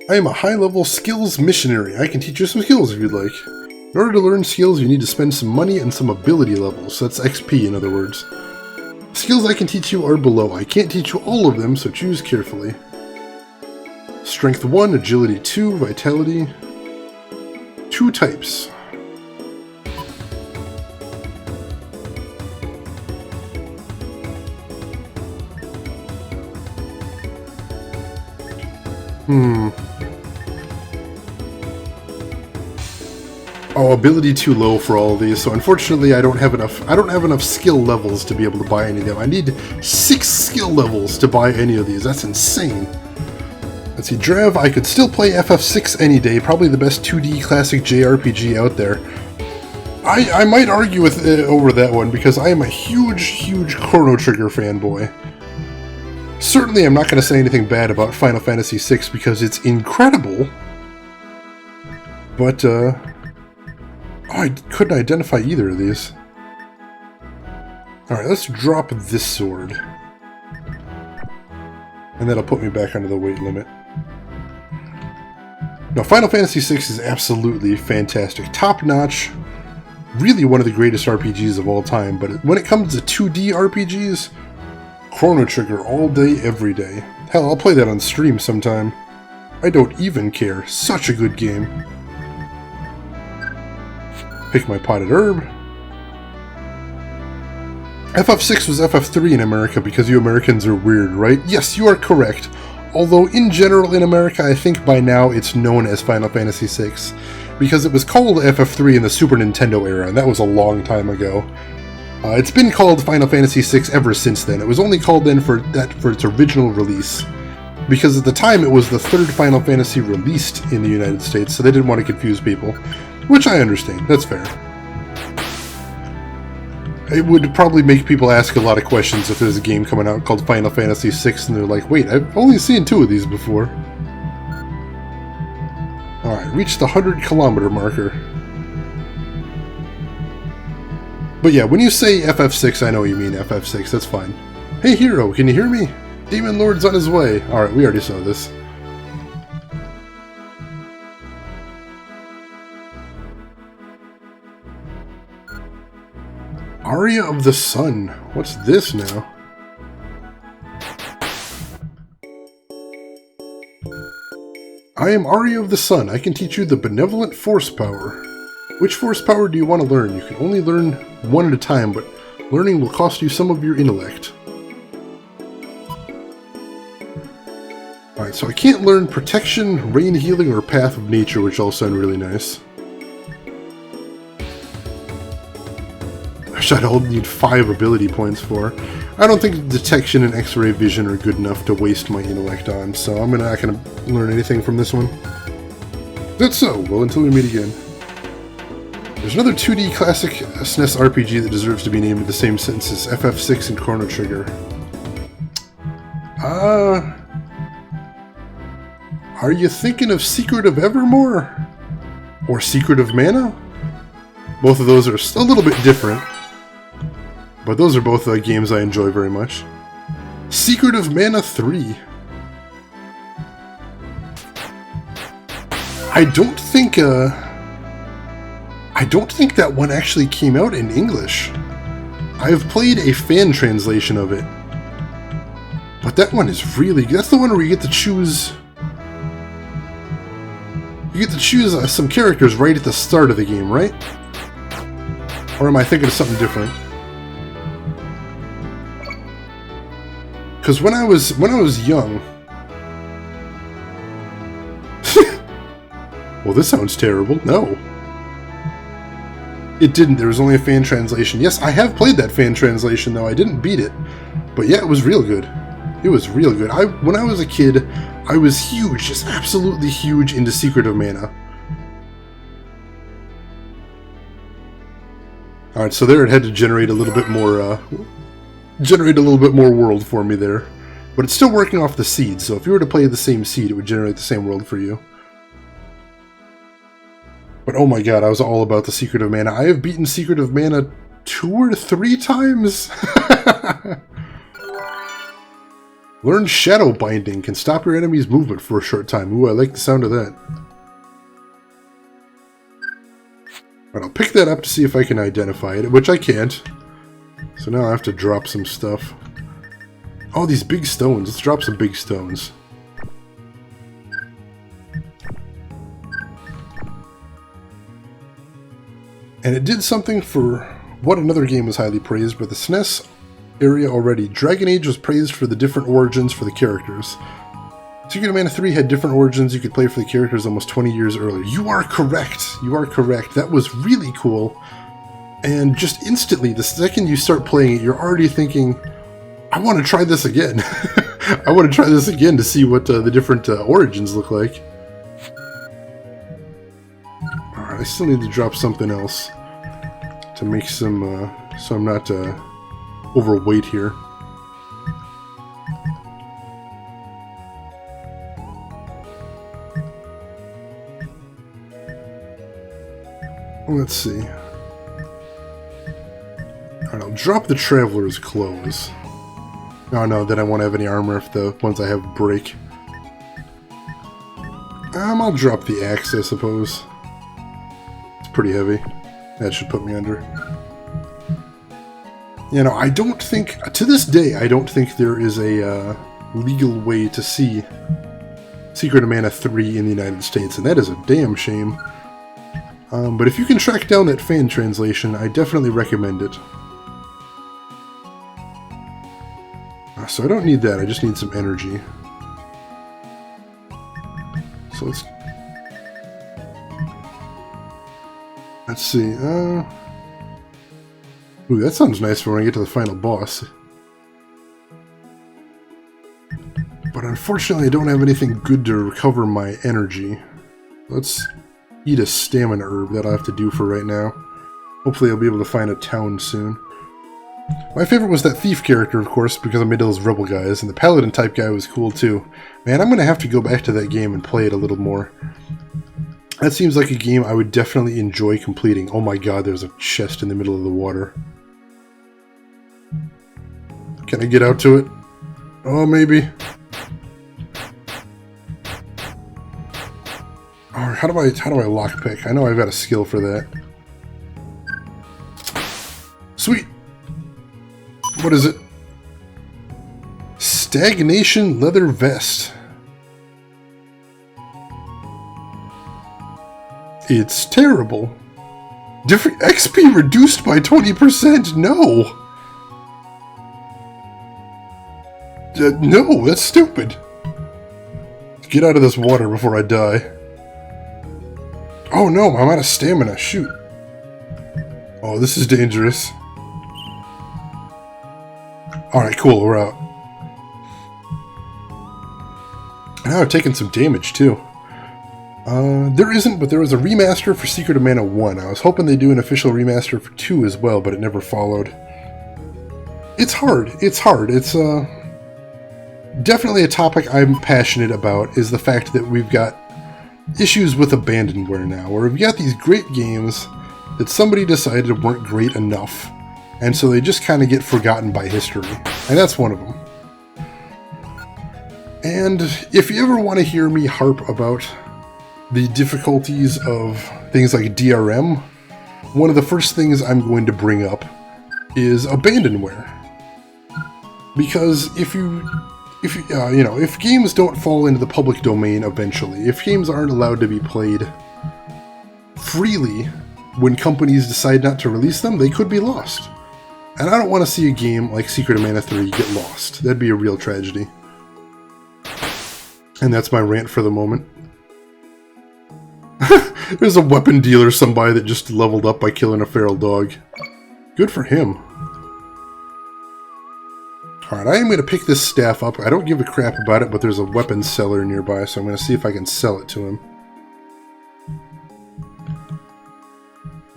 I am a high-level skills missionary. I can teach you some skills if you'd like. In order to learn skills, you need to spend some money and some ability levels. That's XP, in other words. Skills I can teach you are below. I can't teach you all of them, so choose carefully. Strength 1, Agility 2, Vitality. 2 types. Oh, ability too low for all of these, so unfortunately I don't have enough skill levels to be able to buy any of them. I need 6 skill levels to buy any of these. That's insane. Let's see, Drev, I could still play FF6 any day, probably the best 2D classic JRPG out there. I might argue with over that one, because I am a huge Chrono Trigger fanboy. Certainly I'm not going to say anything bad about Final Fantasy VI, because it's incredible. But, I couldn't identify either of these. Alright, let's drop this sword. And that'll put me back under the weight limit. Now, Final Fantasy VI is absolutely fantastic. Top-notch. Really one of the greatest RPGs of all time. But when it comes to 2D RPGs, Chrono Trigger all day, every day. Hell, I'll play that on stream sometime. I don't even care. Such a good game. Pick my potted herb. FF6 was FF3 in America because you Americans are weird, right? Yes, you are correct. Although, in general in America, I think by now it's known as Final Fantasy VI. Because it was called FF3 in the Super Nintendo era, and that was a long time ago. It's been called Final Fantasy VI ever since then. It was only called then for its original release. Because at the time it was the third Final Fantasy released in the United States, so they didn't want to confuse people. Which I understand, that's fair. It would probably make people ask a lot of questions if there's a game coming out called Final Fantasy VI and they're like, wait, I've only seen 2 of these before. Alright, reached the 100-kilometer marker. But yeah, when you say FF6, I know you mean FF6, that's fine. Hey hero, can you hear me? Demon Lord's on his way. Alright, we already saw this. Aria of the Sun. What's this now? I am Aria of the Sun. I can teach you the benevolent force power. Which force power do you want to learn? You can only learn one at a time, but learning will cost you some of your intellect. Alright, so I can't learn Protection, Rain Healing, or Path of Nature, which all sound really nice. Which I'd only need 5 ability points for. I don't think Detection and X-Ray Vision are good enough to waste my intellect on, so I'm not going to learn anything from this one. That's so. Well, until we meet again. There's another 2D classic SNES RPG that deserves to be named in the same sentence as FF6 and Chrono Trigger. Are you thinking of Secret of Evermore? Or Secret of Mana? Both of those are a little bit different. But those are both games I enjoy very much. Secret of Mana 3. I don't think that one actually came out in English. I have played a fan translation of it. But that one is really good. That's the one where you get to choose... some characters right at the start of the game, right? Or am I thinking of something different? Because when I was young... Well, this sounds terrible. No. It didn't. There was only a fan translation. Yes, I have played that fan translation, though. I didn't beat it. But yeah, it was real good. It was real good. When I was a kid, I was huge, just absolutely huge into Secret of Mana. Alright, so there it had to generate a little bit more, world for me there. But it's still working off the seed, so if you were to play the same seed, it would generate the same world for you. But oh my god, I was all about the Secret of Mana. I have beaten Secret of Mana 2 or 3 times! Learn Shadow Binding. Can stop your enemy's movement for a short time. Ooh, I like the sound of that. But I'll pick that up to see if I can identify it, which I can't. So now I have to drop some stuff. Oh, these big stones. Let's drop some big stones. And it did something for what another game was highly praised, but the SNES area already. Dragon Age was praised for the different origins for the characters. Secret of Mana 3 had different origins you could play for the characters almost 20 years earlier. You are correct! You are correct. That was really cool. And just instantly, the second you start playing it, you're already thinking, I want to try this again. I want to try this again to see what the different origins look like. Alright, I still need to drop something else to make some, so I'm not overweight here. Let's see. Alright, I'll drop the Traveler's Clothes. Oh no, then I won't have any armor if the ones I have break. I'll drop the axe, I suppose. It's pretty heavy. That should put me under. You know, I don't think, to this day, I don't think there is a legal way to see Secret of Mana 3 in the United States, and that is a damn shame. But if you can track down that fan translation, I definitely recommend it. So I don't need that, I just need some energy. So let's see, ooh, that sounds nice for when I get to the final boss. But unfortunately, I don't have anything good to recover my energy. Let's eat a stamina herb. That'll have to do for right now. Hopefully I'll be able to find a town soon. My favorite was that thief character, of course, because I made those rebel guys, and the paladin type guy was cool too. Man, I'm going to have to go back to that game and play it a little more. That seems like a game I would definitely enjoy completing. Oh my god, there's a chest in the middle of the water. Can I get out to it? Oh, maybe. Alright, how do I lockpick? I know I've got a skill for that. Sweet! What is it? Stagnation leather vest. It's terrible. Different XP reduced by 20%. No! No, that's stupid. Get out of this water before I die. Oh no, I'm out of stamina. Shoot. Oh, this is dangerous. Alright, cool, we're out. Now I've taken some damage, too. There isn't, but there was a remaster for Secret of Mana 1. I was hoping they'd do an official remaster for 2 as well, but it never followed. It's hard. It's hard. It's, definitely a topic I'm passionate about, is the fact that we've got issues with abandonware now, where we've got these great games that somebody decided weren't great enough, and so they just kind of get forgotten by history, and that's one of them. And if you ever want to hear me harp about the difficulties of things like DRM, one of the first things I'm going to bring up is abandonware. Because if games don't fall into the public domain eventually, if games aren't allowed to be played freely when companies decide not to release them, they could be lost. And I don't want to see a game like Secret of Mana 3 get lost. That'd be a real tragedy. And that's my rant for the moment. There's a weapon dealer, somebody that just leveled up by killing a feral dog. Good for him. Alright, I am going to pick this staff up. I don't give a crap about it, but there's a weapons seller nearby, so I'm going to see if I can sell it to him.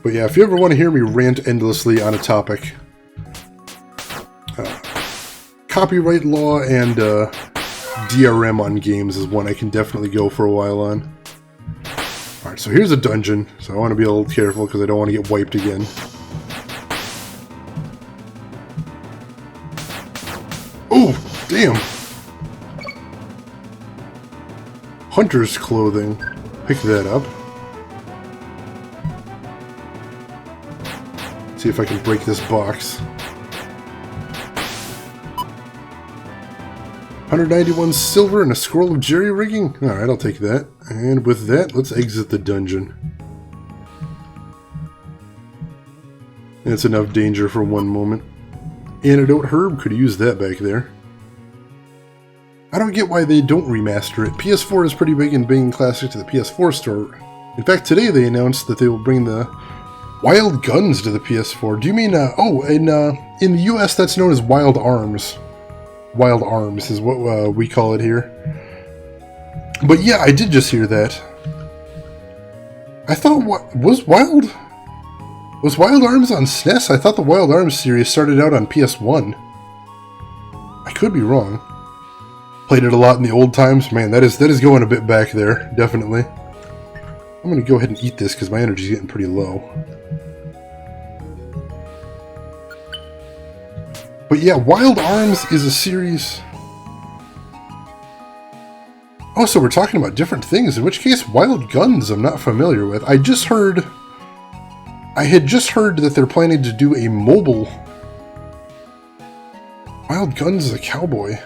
But yeah, if you ever want to hear me rant endlessly on a topic, copyright law and DRM on games is one I can definitely go for a while on. Alright, so here's a dungeon, so I want to be a little careful because I don't want to get wiped again. Oh, damn! Hunter's clothing. Pick that up. See if I can break this box. 191 silver and a scroll of jerry-rigging? Alright, I'll take that. And with that, let's exit the dungeon. That's enough danger for one moment. Antidote herb, could use that back there. I don't get why they don't remaster it. PS4 is pretty big in bringing classic to the PS4 store. In fact, today they announced that they will bring the Wild Guns to the PS4. Do you mean, in the US that's known as Wild Arms. Wild Arms is what we call it here. But yeah, I did just hear that. I thought, was Wild Arms on SNES? I thought the Wild Arms series started out on PS1. I could be wrong. Played it a lot in the old times. Man, that is going a bit back there, definitely. I'm going to go ahead and eat this because my energy's getting pretty low. But yeah, Wild Arms is a series... Oh, so we're talking about different things, in which case Wild Guns I'm not familiar with. I had just heard that they're planning to do a mobile... Wild Guns is a cowboy.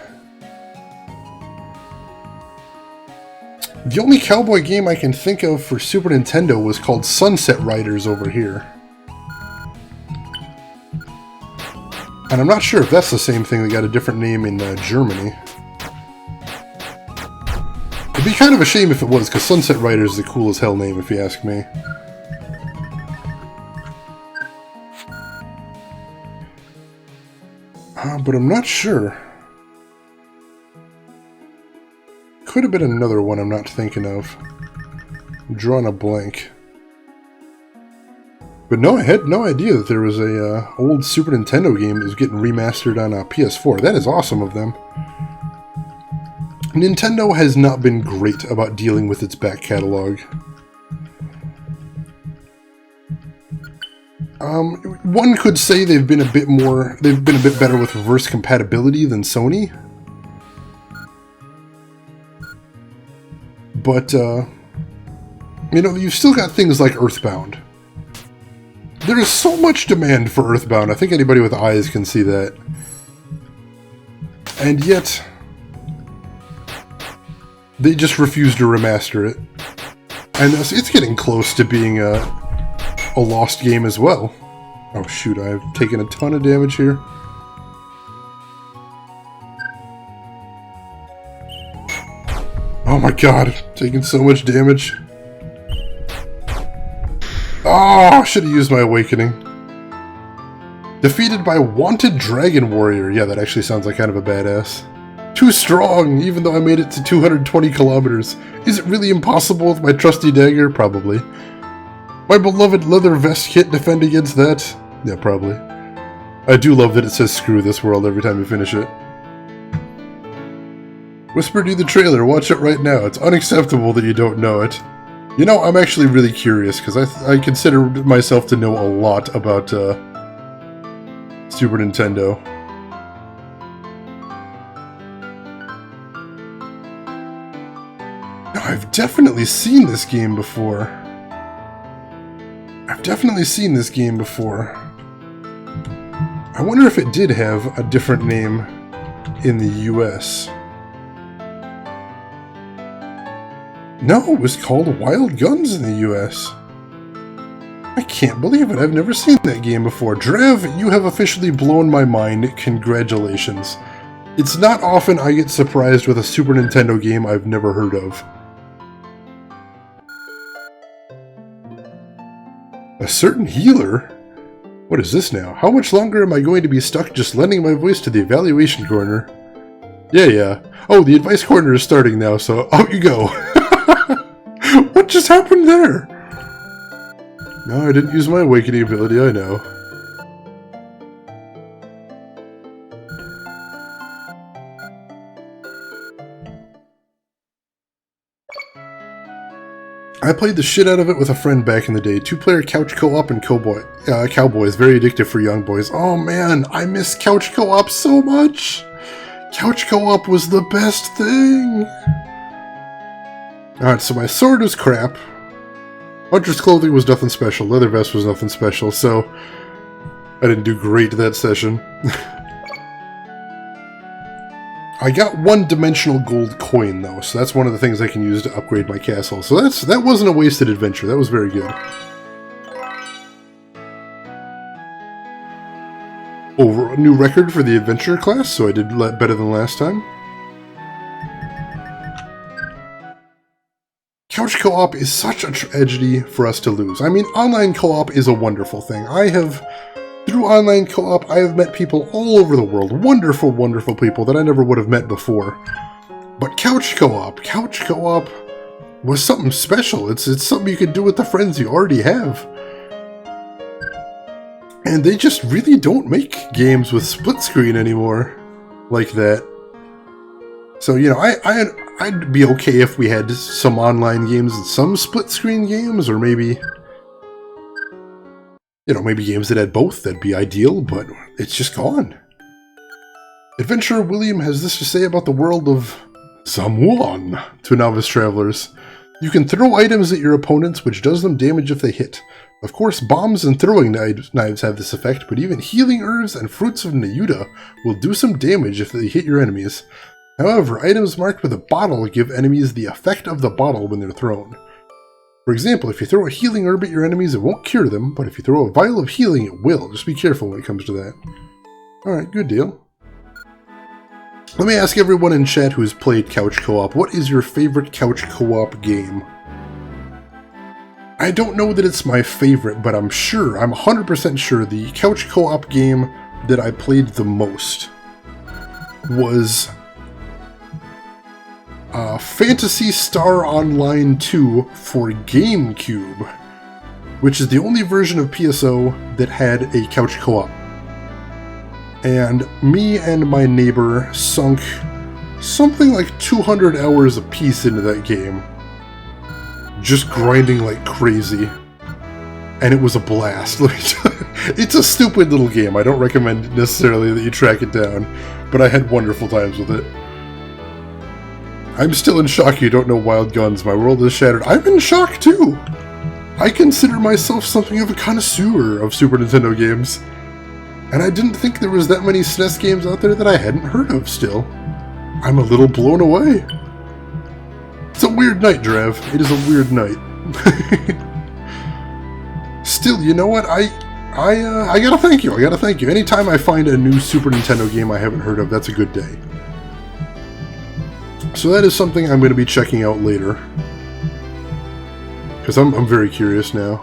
The only cowboy game I can think of for Super Nintendo was called Sunset Riders over here. And I'm not sure if that's the same thing that got a different name in Germany. It'd be kind of a shame if it was, because Sunset Riders is the cool as hell name, if you ask me. But I'm not sure. could have been another one I'm not thinking of. I'm drawing a blank. But no, I had no idea that there was a old Super Nintendo game that was getting remastered on PS4. That is awesome of them. Nintendo has not been great about dealing with its back catalog. One could say they've been a bit better with reverse compatibility than Sony. But, you know, you've still got things like Earthbound. There is so much demand for Earthbound. I think anybody with eyes can see that. And yet, they just refuse to remaster it. And it's getting close to being a lost game as well. Oh shoot, I've taken a ton of damage here. Oh my god, taking so much damage. Oh, I should have used my awakening. Defeated by Wanted Dragon Warrior. Yeah, that actually sounds like kind of a badass. Too strong, even though I made it to 220 kilometers. Is it really impossible with my trusty dagger? Probably. My beloved leather vest can't defend against that? Yeah, probably. I do love that it says screw this world every time you finish it. Whispered you the trailer, watch it right now. It's unacceptable that you don't know it. You know, I'm actually really curious, because I consider myself to know a lot about Super Nintendo. No, I've definitely seen this game before. I wonder if it did have a different name in the US. No, it was called Wild Guns in the US. I can't believe it. I've never seen that game before. Drav, you have officially blown my mind. Congratulations. It's not often I get surprised with a Super Nintendo game I've never heard of. A certain healer? What is this now? How much longer am I going to be stuck just lending my voice to the evaluation corner? Yeah. Oh, the advice corner is starting now, so out you go. What just happened there? No, I didn't use my awakening ability, I know. I played the shit out of it with a friend back in the day. 2-player couch co-op and Cowboys. Very addictive for young boys. Oh man, I miss couch co-op so much! Couch co-op was the best thing! Alright, so my sword was crap. Hunter's clothing was nothing special. Leather vest was nothing special, so I didn't do great that session. I got 1-dimensional gold coin, though, so that's one of the things I can use to upgrade my castle. So that wasn't a wasted adventure. That was very good. Over a new record for the adventure class, so I did better than last time. Couch co-op is such a tragedy for us to lose. I mean, online co-op is a wonderful thing. Through online co-op, I have met people all over the world. Wonderful, wonderful people that I never would have met before. But couch co-op was something special. It's something you could do with the friends you already have. And they just really don't make games with split screen anymore like that. So, you know, I'd be okay if we had some online games and some split screen games, or maybe, you know, maybe games that had both. That'd be ideal, but it's just gone. Adventurer William has this to say about the world of someone to novice travelers. You can throw items at your opponents, which does them damage if they hit. Of course, bombs and throwing knives have this effect, but even healing herbs and fruits of Nayuta will do some damage if they hit your enemies. However, items marked with a bottle give enemies the effect of the bottle when they're thrown. For example, if you throw a healing herb at your enemies, it won't cure them, but if you throw a vial of healing, it will. Just be careful when it comes to that. Alright, good deal. Let me ask everyone in chat who's played couch co-op, what is your favorite couch co-op game? I don't know that it's my favorite, but I'm 100% sure the couch co-op game that I played the most was Phantasy Star Online 2 for GameCube, which is the only version of PSO that had a couch co-op. And me and my neighbor sunk something like 200 hours apiece into that game, just grinding like crazy, and it was a blast. It's a stupid little game. I don't recommend necessarily that you track it down, but I had wonderful times with it. I'm still in shock you don't know Wild Guns. My world is shattered. I'm in shock too! I consider myself something of a connoisseur of Super Nintendo games, and I didn't think there was that many SNES games out there that I hadn't heard of still. I'm a little blown away. It's a weird night, Drav. It is a weird night. Still, you know what? I gotta thank you. I gotta thank you. Anytime I find a new Super Nintendo game I haven't heard of, that's a good day. So that is something I'm going to be checking out later. Because I'm very curious now.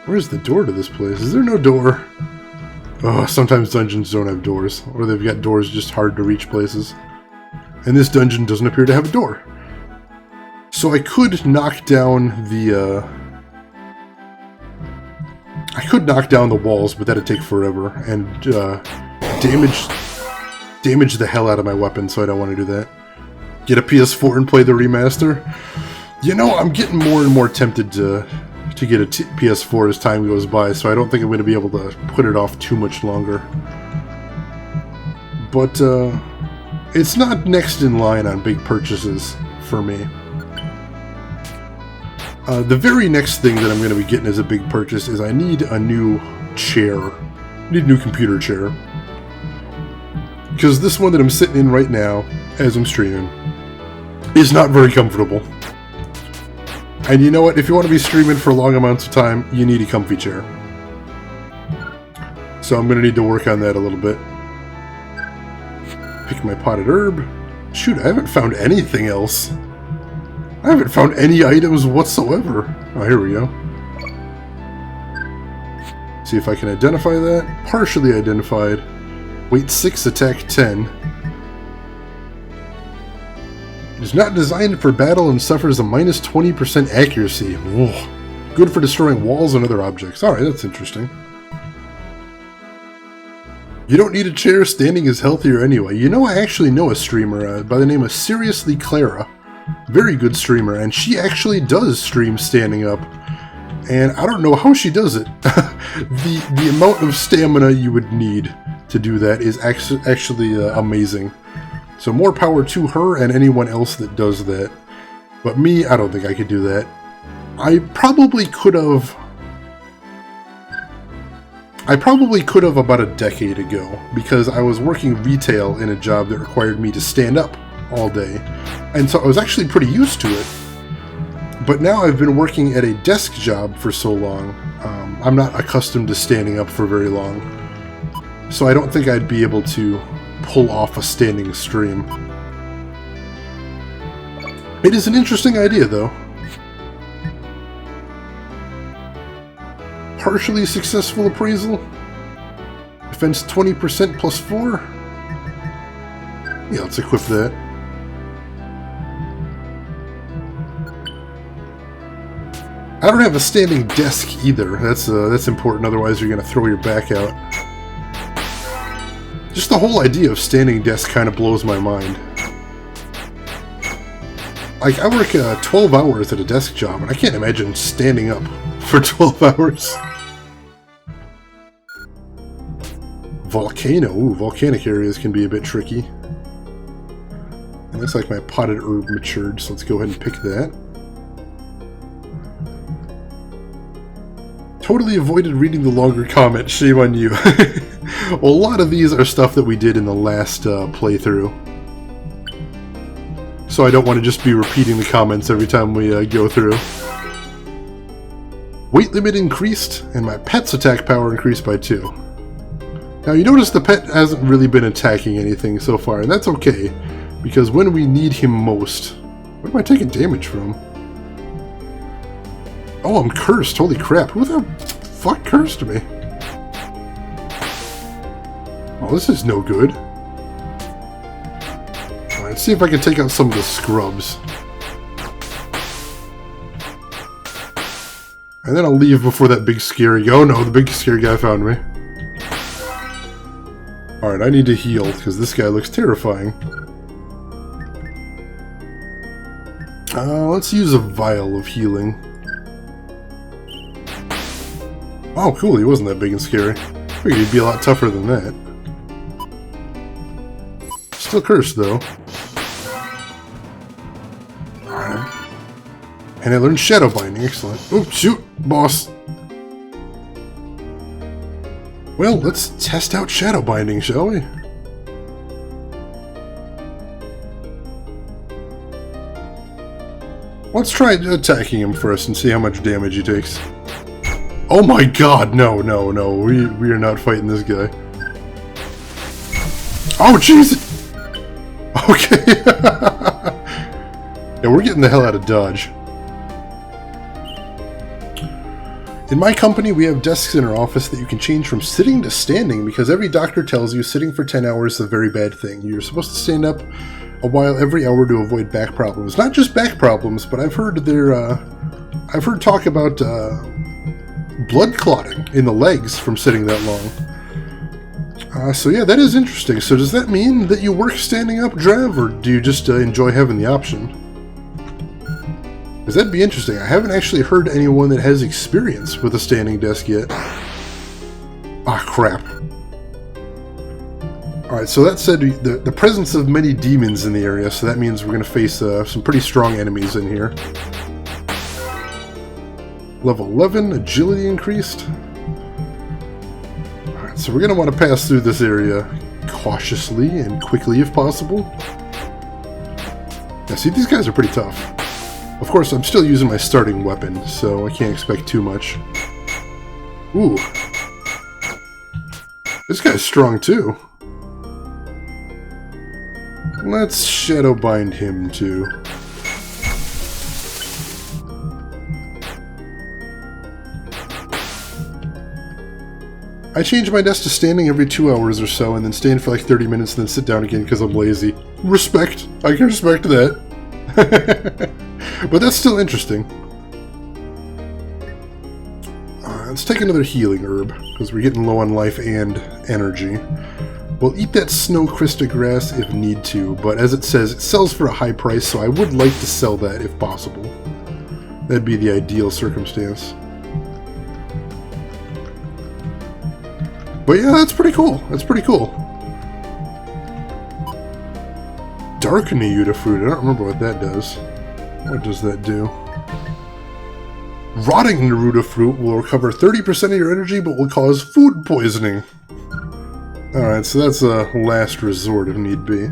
Where's the door to this place? Is there no door? Oh, sometimes dungeons don't have doors. Or they've got doors just hard to reach places. And this dungeon doesn't appear to have a door. So I could knock down the, I could knock down the walls, but that'd take forever. And, damage the hell out of my weapon, so I don't want to do that. Get a PS4 and play the remaster? You know, I'm getting more and more tempted to get a PS4 as time goes by, so I don't think I'm going to be able to put it off too much longer. But, it's not next in line on big purchases for me. The very next thing that I'm going to be getting as a big purchase is I need a new chair. I need a new computer chair. Because this one that I'm sitting in right now, as I'm streaming, is not very comfortable. And you know what? If you want to be streaming for long amounts of time, you need a comfy chair. So I'm going to need to work on that a little bit. Pick my potted herb. Shoot, I haven't found anything else. I haven't found any items whatsoever. Oh, here we go. See if I can identify that. Partially identified. Weight 6, attack 10. It is not designed for battle and suffers a minus 20% accuracy. Whoa. Good for destroying walls and other objects. Alright, that's interesting. You don't need a chair, standing is healthier anyway. You know, I actually know a streamer by the name of Seriously Clara. Very good streamer, and she actually does stream standing up. And I don't know how she does it. The amount of stamina you would need to do that is actually amazing. So more power to her and anyone else that does that. But me, I don't think I could do that. I probably could have about a decade ago, because I was working retail in a job that required me to stand up all day. And so I was actually pretty used to it. But now I've been working at a desk job for so long, I'm not accustomed to standing up for very long. So I don't think I'd be able to pull off a standing stream. It is an interesting idea, though. Partially successful appraisal. Defense 20% plus 4. Yeah, let's equip that. I don't have a standing desk either. That's important, otherwise you're going to throw your back out. Just the whole idea of standing desk kind of blows my mind. Like, I work 12 hours at a desk job, and I can't imagine standing up for 12 hours. Volcano. Ooh, volcanic areas can be a bit tricky. It looks like my potted herb matured, so let's go ahead and pick that. Totally avoided reading the longer comment. Shame on you. Well, a lot of these are stuff that we did in the last playthrough. So I don't want to just be repeating the comments every time we go through. Weight limit increased, and my pet's attack power increased by 2. Now you notice the pet hasn't really been attacking anything so far, and that's okay, because when we need him most... Where am I taking damage from? Oh, I'm cursed. Holy crap. Who the fuck cursed me? Oh, this is no good. Alright, see if I can take out some of the scrubs. And then I'll leave before that big scary guy. Oh no, the big scary guy found me. Alright, I need to heal, because this guy looks terrifying. Let's use a vial of healing. Oh, cool, he wasn't that big and scary. I figured he'd be a lot tougher than that. Still cursed, though. Alright. And I learned Shadow Binding, excellent. Oh, shoot, boss. Well, let's test out Shadow Binding, shall we? Let's try attacking him first and see how much damage he takes. Oh my god, no, no, no. We are not fighting this guy. Oh, jeez! Okay. Yeah, we're getting the hell out of Dodge. In my company, we have desks in our office that you can change from sitting to standing because every doctor tells you sitting for 10 hours is a very bad thing. You're supposed to stand up a while every hour to avoid back problems. Not just back problems, but I've heard I've heard talk about blood clotting in the legs from sitting that long. So yeah, that is interesting. So does that mean that you work standing up, Drav, or do you just enjoy having the option? Because that'd be interesting. I haven't actually heard anyone that has experience with a standing desk yet. Ah, crap. Alright, so that said, the presence of many demons in the area, so that means we're going to face some pretty strong enemies in here. Level 11, agility increased. Alright, so we're going to want to pass through this area cautiously and quickly if possible. Yeah, see, these guys are pretty tough. Of course, I'm still using my starting weapon, so I can't expect too much. Ooh. This guy's strong, too. Let's Shadow Bind him, too. I change my desk to standing every 2 hours or so, and then stand for like 30 minutes, and then sit down again because I'm lazy. Respect. I can respect that. But that's still interesting. Let's take another healing herb, because we're getting low on life and energy. We'll eat that snow crista grass if need to, but as it says, it sells for a high price, so I would like to sell that if possible. That'd be the ideal circumstance. But yeah, that's pretty cool. That's pretty cool. Dark Nayuta fruit. I don't remember what that does. What does that do? Rotting Naruto fruit will recover 30% of your energy, but will cause food poisoning. Alright, so that's a last resort if need be.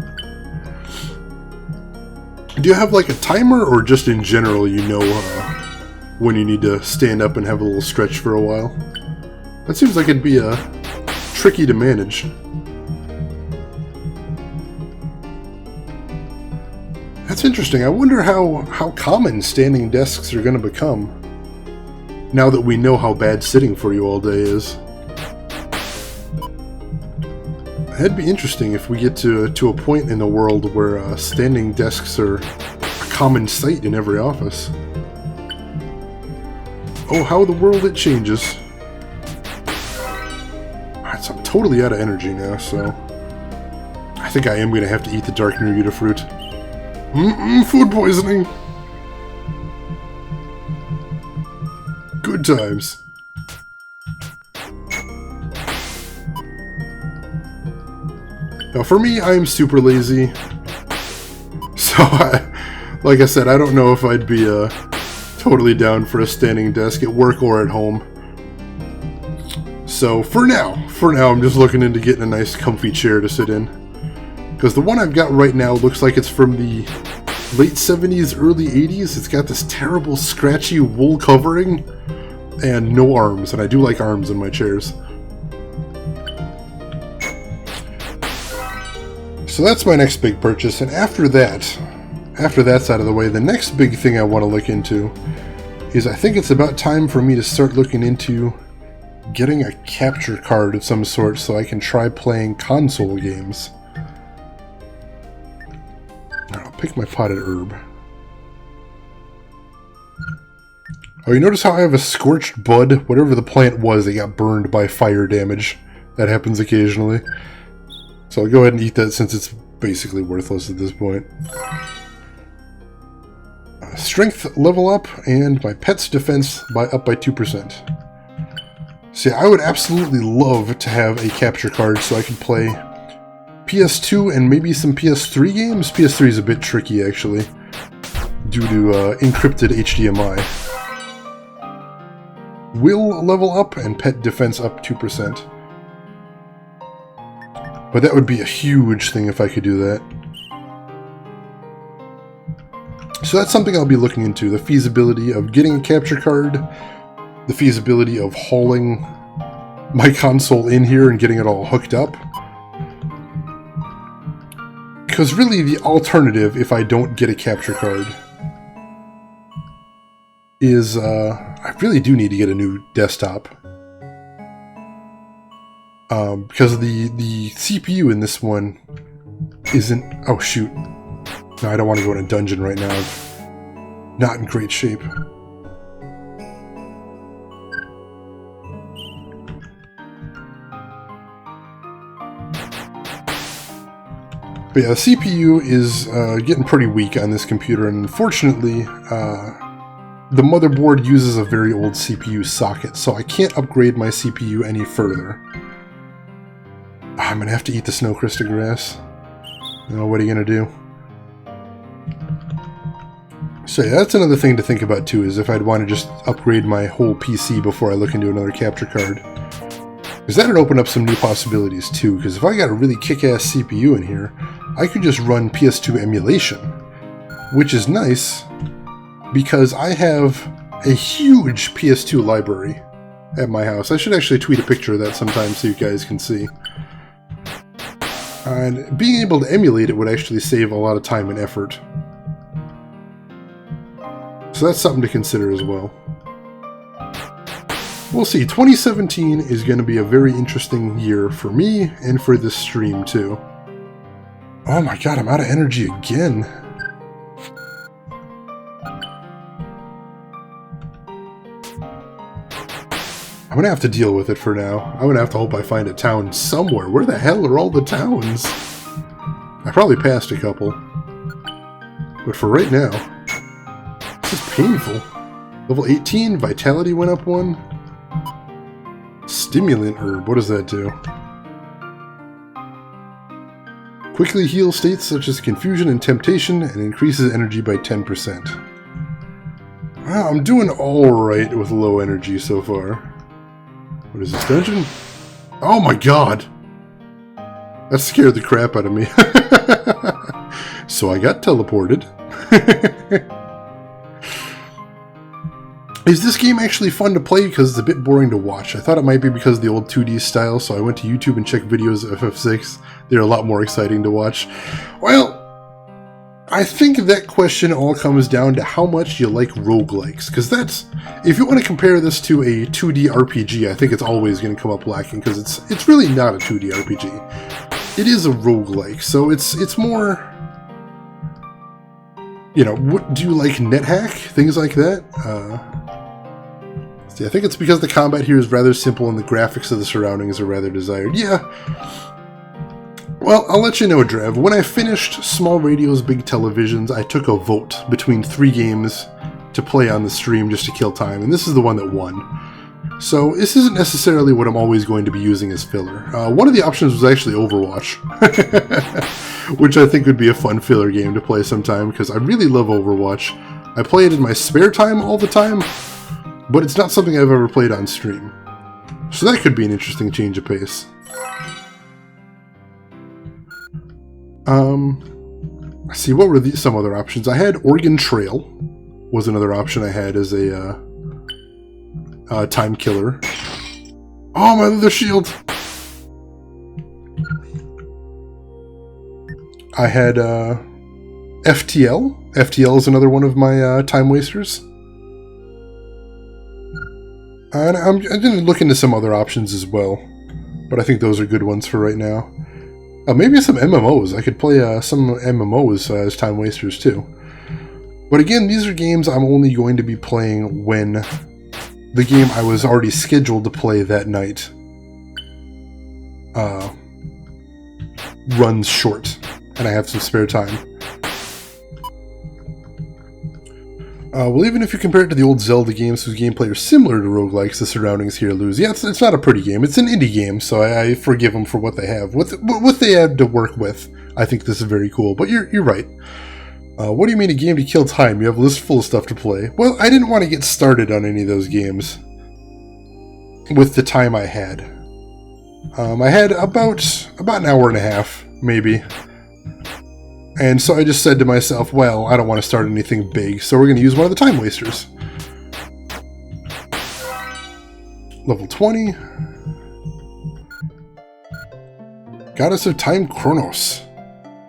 Do you have like a timer, or just in general you know when you need to stand up and have a little stretch for a while? That seems like it'd be tricky to manage. That's interesting. I wonder how common standing desks are going to become now that we know how bad sitting for you all day is. That'd be interesting if we get to a point in the world where standing desks are a common sight in every office. Oh, how the world it changes. Alright, so I'm totally out of energy now, so I think I am going to have to eat the Dark Naruto fruit. Food poisoning! Good times. Now for me, I'm super lazy. So, like I said, I don't know if I'd be totally down for a standing desk at work or at home. So for now, I'm just looking into getting a nice comfy chair to sit in. Because the one I've got right now looks like it's from the late 70s, early 80s. It's got this terrible, scratchy wool covering and no arms. And I do like arms in my chairs. So that's my next big purchase. And after that's out of the way, the next big thing I want to look into is I think it's about time for me to start looking into getting a capture card of some sort so I can try playing console games. pick my potted herb. Oh, you notice how I have a scorched bud? Whatever the plant was, it got burned by fire damage. That happens occasionally. So I'll go ahead and eat that since it's basically worthless at this point. Strength level up, and my pet's defense up by 2%. See, I would absolutely love to have a capture card so I could play PS2 and maybe some PS3 games. PS3 is a bit tricky, actually, due to encrypted HDMI. Will level up, and pet defense up 2%. But that would be a huge thing if I could do that. So that's something I'll be looking into, the feasibility of getting a capture card, the feasibility of hauling my console in here and getting it all hooked up. Because really the alternative, if I don't get a capture card, is I really do need to get a new desktop. Because the CPU in this one isn't... Oh, shoot. No, I don't want to go in a dungeon right now. I'm not in great shape. But yeah, the CPU is getting pretty weak on this computer, and unfortunately, the motherboard uses a very old CPU socket, so I can't upgrade my CPU any further. I'm gonna have to eat the snow crystal grass. Oh, what are you gonna do? So yeah, that's another thing to think about too, is if I'd want to just upgrade my whole PC before I look into another capture card. Because that would open up some new possibilities too, because if I got a really kick-ass CPU in here, I could just run PS2 emulation, which is nice because I have a huge PS2 library at my house. I should actually tweet a picture of that sometime so you guys can see. And being able to emulate it would actually save a lot of time and effort. So that's something to consider as well. We'll see. 2017 is going to be a very interesting year for me and for this stream too. Oh my god, I'm out of energy again. I'm gonna have to deal with it for now. I'm gonna have to hope I find a town somewhere. Where the hell are all the towns? I probably passed a couple. But for right now, this is painful. Level 18, vitality went up 1. Stimulant herb, what does that do? Quickly heals states such as confusion and temptation, and increases energy by 10%. Wow, I'm doing alright with low energy so far. What is this dungeon? Oh my god! That scared the crap out of me. So I got teleported. Is this game actually fun to play? Because it's a bit boring to watch. I thought it might be because of the old 2D style, so I went to YouTube and checked videos of FF6. They're a lot more exciting to watch. Well, I think that question all comes down to how much you like roguelikes. Because that's... If you want to compare this to a 2D RPG, I think it's always going to come up lacking, because it's really not a 2D RPG. It is a roguelike, so it's more... You know, do you like NetHack? Things like that? See, I think it's because the combat here is rather simple and the graphics of the surroundings are rather desired. Yeah. Well, I'll let you know, Drev. When I finished Small Radios, Big Televisions, I took a vote between 3 games to play on the stream just to kill time, and this is the one that won. So this isn't necessarily what I'm always going to be using as filler. One of the options was actually Overwatch, which I think would be a fun filler game to play sometime, because I really love Overwatch. I play it in my spare time all the time, but it's not something I've ever played on stream. So that could be an interesting change of pace. Let's see, what were some other options? I had Oregon Trail, was another option I had as a time killer. Oh, my leather shield! I had FTL. FTL is another one of my time wasters. And I'm going to look into some other options as well, but I think those are good ones for right now. Maybe some MMOs. I could play some MMOs as time wasters too. But again, these are games I'm only going to be playing when the game I was already scheduled to play that night runs short, and I have some spare time. Well, even if you compare it to the old Zelda games whose gameplay are similar to roguelikes, the surroundings here lose. Yeah, it's not a pretty game. It's an indie game, so I forgive them for what they have. What they had to work with, I think this is very cool. But you're right. What do you mean a game to kill time? You have a list full of stuff to play. Well, I didn't want to get started on any of those games with the time I had. I had about an hour and a half, maybe. And so I just said to myself, well, I don't want to start anything big, so we're going to use one of the time wasters. Level 20. Goddess of Time Chronos.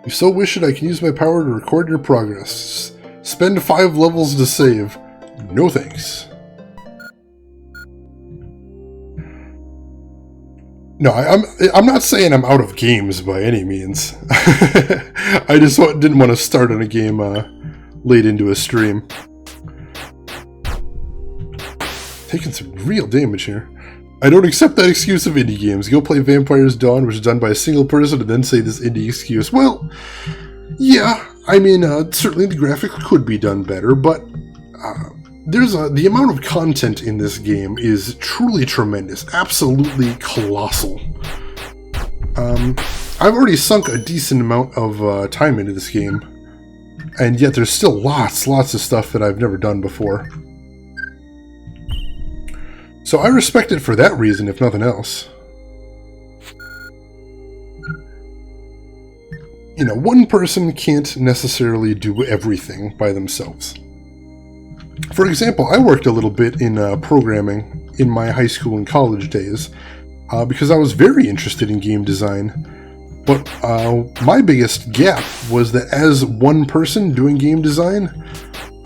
If so wish it, I can use my power to record your progress. Spend 5 levels to save. No thanks. No, I'm not saying I'm out of games by any means. I just didn't want to start on a game late into a stream. Taking some real damage here. I don't accept that excuse of indie games. Go play Vampire's Dawn, which is done by a single person, and then say this indie excuse. Well, yeah, I mean, certainly the graphics could be done better, but the amount of content in this game is truly tremendous, absolutely colossal. I've already sunk a decent amount of time into this game, and yet there's still lots of stuff that I've never done before. So I respect it for that reason, if nothing else. You know, one person can't necessarily do everything by themselves. For example, I worked a little bit in programming in my high school and college days because I was very interested in game design. But my biggest gap was that as one person doing game design,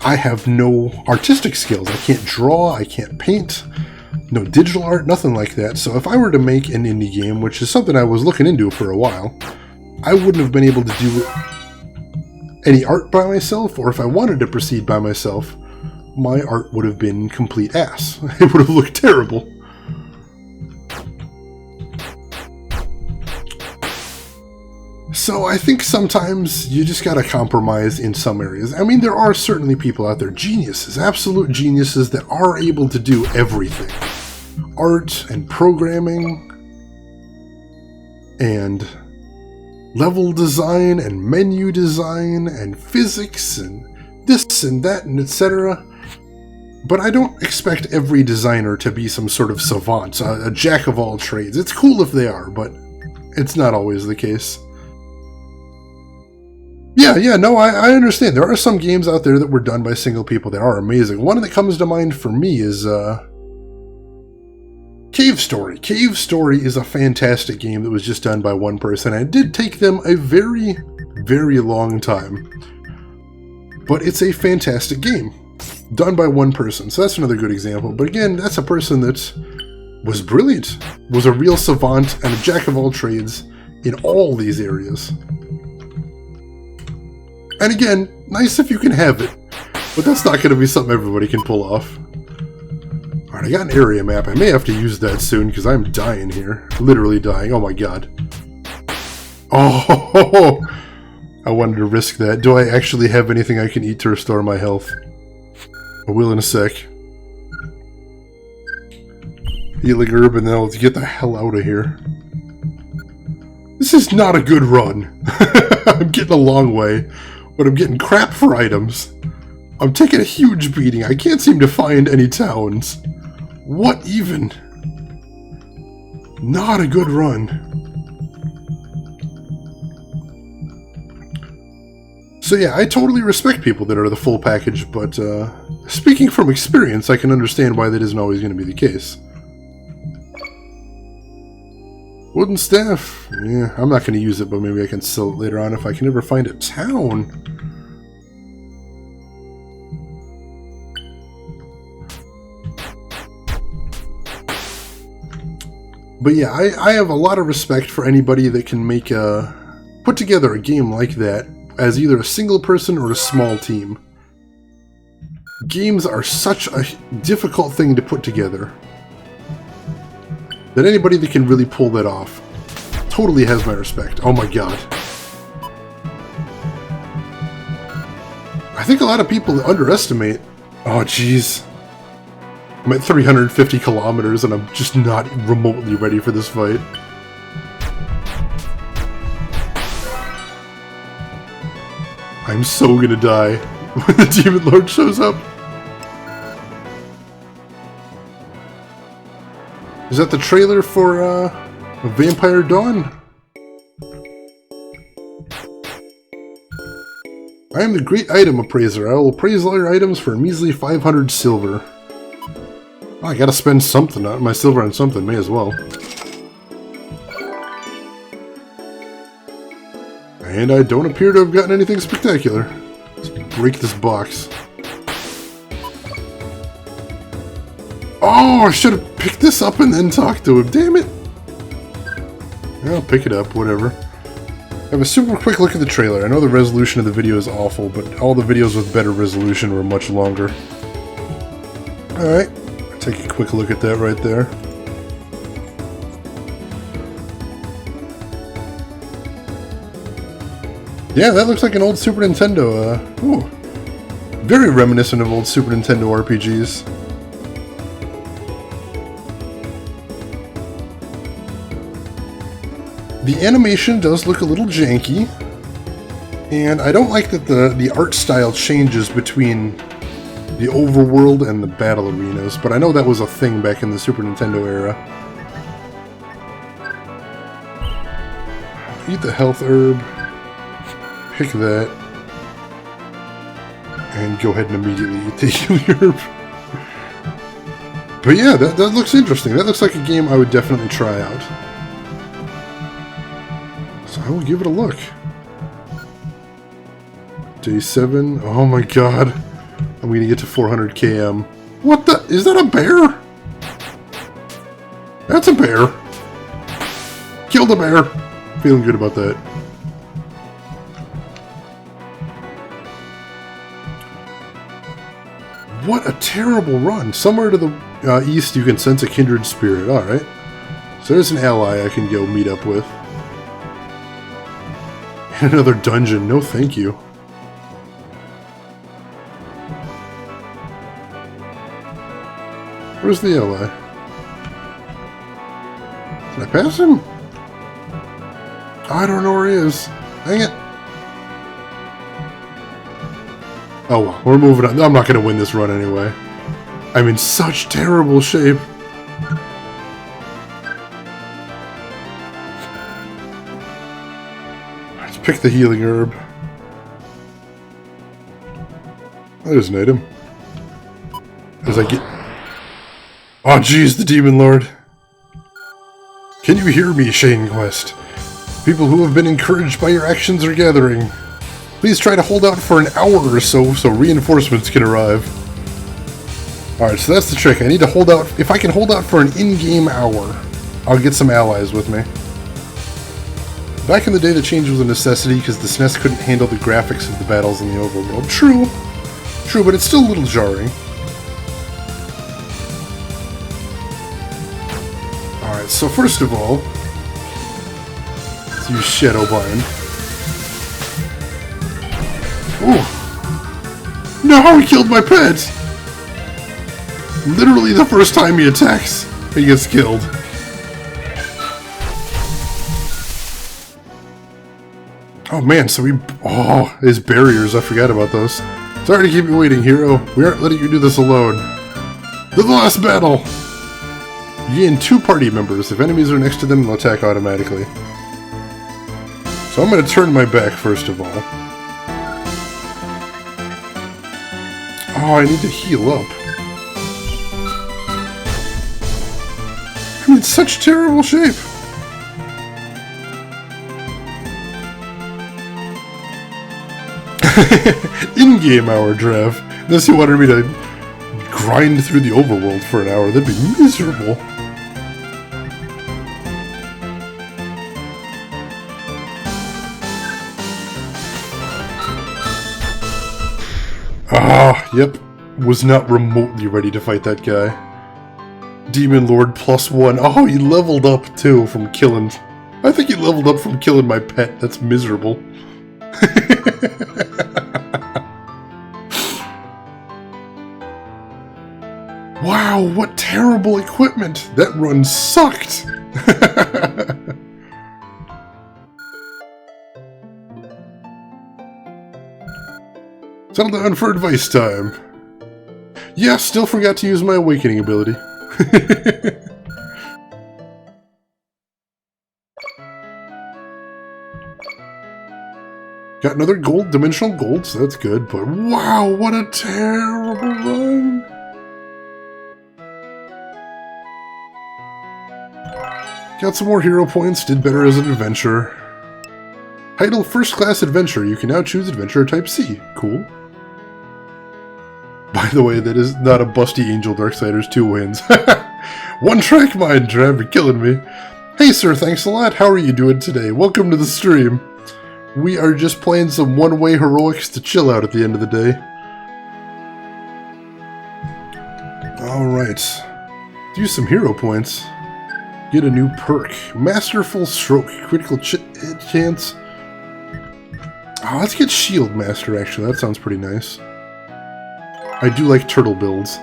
I have no artistic skills. I can't draw, I can't paint, no digital art, nothing like that. So if I were to make an indie game, which is something I was looking into for a while, I wouldn't have been able to do any art by myself, or if I wanted to proceed by myself, my art would have been complete ass. It would have looked terrible. So I think sometimes you just gotta compromise in some areas. I mean, there are certainly people out there, geniuses, absolute geniuses, that are able to do everything. Art and programming and level design and menu design and physics and this and that and etc. But I don't expect every designer to be some sort of savant, a jack of all trades. It's cool if they are, but it's not always the case. Yeah, no, I understand. There are some games out there that were done by single people that are amazing. One that comes to mind for me is Cave Story. Cave Story is a fantastic game that was just done by one person, and it did take them a very, very long time. But it's a fantastic game, done by one person, so that's another good example. But again, that's a person that was brilliant, was a real savant, and a jack of all trades in all these areas. And again, nice if you can have it, but that's not going to be something everybody can pull off. Alright, I got an area map. I may have to use that soon, because I'm dying here. Literally dying. Oh my god. Oh, I wanted to risk that. Do I actually have anything I can eat to restore my health? I will in a sec. Healing herb, and then I'll get the hell out of here. This is not a good run. I'm getting a long way, but I'm getting crap for items. I'm taking a huge beating. I can't seem to find any towns. What even? Not a good run. So yeah, I totally respect people that are the full package, but speaking from experience, I can understand why that isn't always going to be the case. Wooden staff. Yeah, I'm not going to use it, but maybe I can sell it later on if I can ever find a town. But yeah, I have a lot of respect for anybody that can make a put together a game like that as either a single person or a small team. Games are such a difficult thing to put together that anybody that can really pull that off totally has my respect. Oh my god. I think a lot of people underestimate... Oh jeez. I'm at 350 kilometers and I'm just not remotely ready for this fight. I'm so gonna die when the Demon Lord shows up. Is that the trailer for Vampire Dawn? I am the great item appraiser. I will appraise all your items for a measly 500 silver. Oh, I gotta spend something on my silver on something, may as well. And I don't appear to have gotten anything spectacular. Let's break this box. Oh, I should have picked this up and then talked to him. Damn it. I'll pick it up, whatever. Have a super quick look at the trailer. I know the resolution of the video is awful, but all the videos with better resolution were much longer. Alright, take a quick look at that right there. Yeah, that looks like an old Super Nintendo, ooh. Very reminiscent of old Super Nintendo RPGs. The animation does look a little janky, and I don't like that the art style changes between the overworld and the battle arenas, but I know that was a thing back in the Super Nintendo era. Eat the health herb, pick that, and go ahead and immediately eat the healing herb. But yeah, that looks interesting. That looks like a game I would definitely try out. So I will give it a look. Day 7. Oh my god. I'm gonna get to 400 km. What the? Is that a bear? That's a bear. Killed a bear. Feeling good about that. What a terrible run. Somewhere to the east you can sense a kindred spirit. Alright. So there's an ally I can go meet up with. Another dungeon. No thank you. Where's the ally? Did I pass him? I don't know where he is. Dang it. Oh well, we're moving on. I'm not going to win this run anyway. I'm in such terrible shape. Let's pick the healing herb. There's an item. As I get... Oh jeez, the Demon Lord. Can you hear me, Shane Quest? People who have been encouraged by your actions are gathering. Please try to hold out for an hour or so reinforcements can arrive. Alright, so that's the trick. I need to hold out. If I can hold out for an in-game hour, I'll get some allies with me. Back in the day, the change was a necessity because the SNES couldn't handle the graphics of the battles in the overworld. True. True, but it's still a little jarring. Alright, so first of all, let's use Shadowbind. Ooh! No, he killed my pet! Literally the first time he attacks, he gets killed. Oh man, so we... Oh, his barriers, I forgot about those. Sorry to keep you waiting, hero. We aren't letting you do this alone. The last battle! You gain 2 party members. If enemies are next to them, they'll attack automatically. So I'm going to turn my back first of all. Oh, I need to heal up. I'm in such terrible shape. In-game hour, Drev. Unless you wanted me to grind through the overworld for an hour, that'd be miserable. Ah, yep. Was not remotely ready to fight that guy. Demon Lord +1. Oh, he leveled up too from killing... I think he leveled up from killing my pet. That's miserable. Wow, what terrible equipment! That run sucked! Settle down for advice time. Yeah, still forgot to use my awakening ability. Got another gold, dimensional gold, so that's good, but wow, what a terrible run! Got some more hero points, did better as an adventurer. Title First Class Adventure, you can now choose Adventurer Type C. Cool. By the way, that is not a busty Angel Darksiders 2 wins. One track mind trap for killing me. Hey sir, thanks a lot, how are you doing today? Welcome to the stream. We are just playing some one-way heroics to chill out at the end of the day. Alright. Use some hero points. Get a new perk. Masterful Stroke. Critical hit chance. Oh, let's get Shield Master, actually. That sounds pretty nice. I do like turtle builds.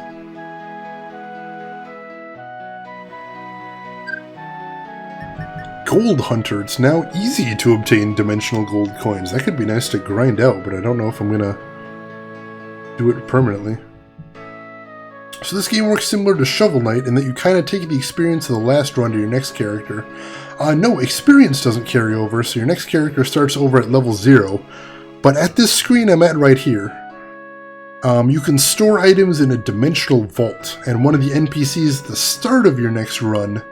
Gold Hunter. It's now easy to obtain dimensional gold coins. That could be nice to grind out, but I don't know if I'm gonna do it permanently. So this game works similar to Shovel Knight in that you kind of take the experience of the last run to your next character. No, experience doesn't carry over, so your next character starts over at level 0. But at this screen I'm at right here, you can store items in a dimensional vault, and one of the NPCs at the start of your next run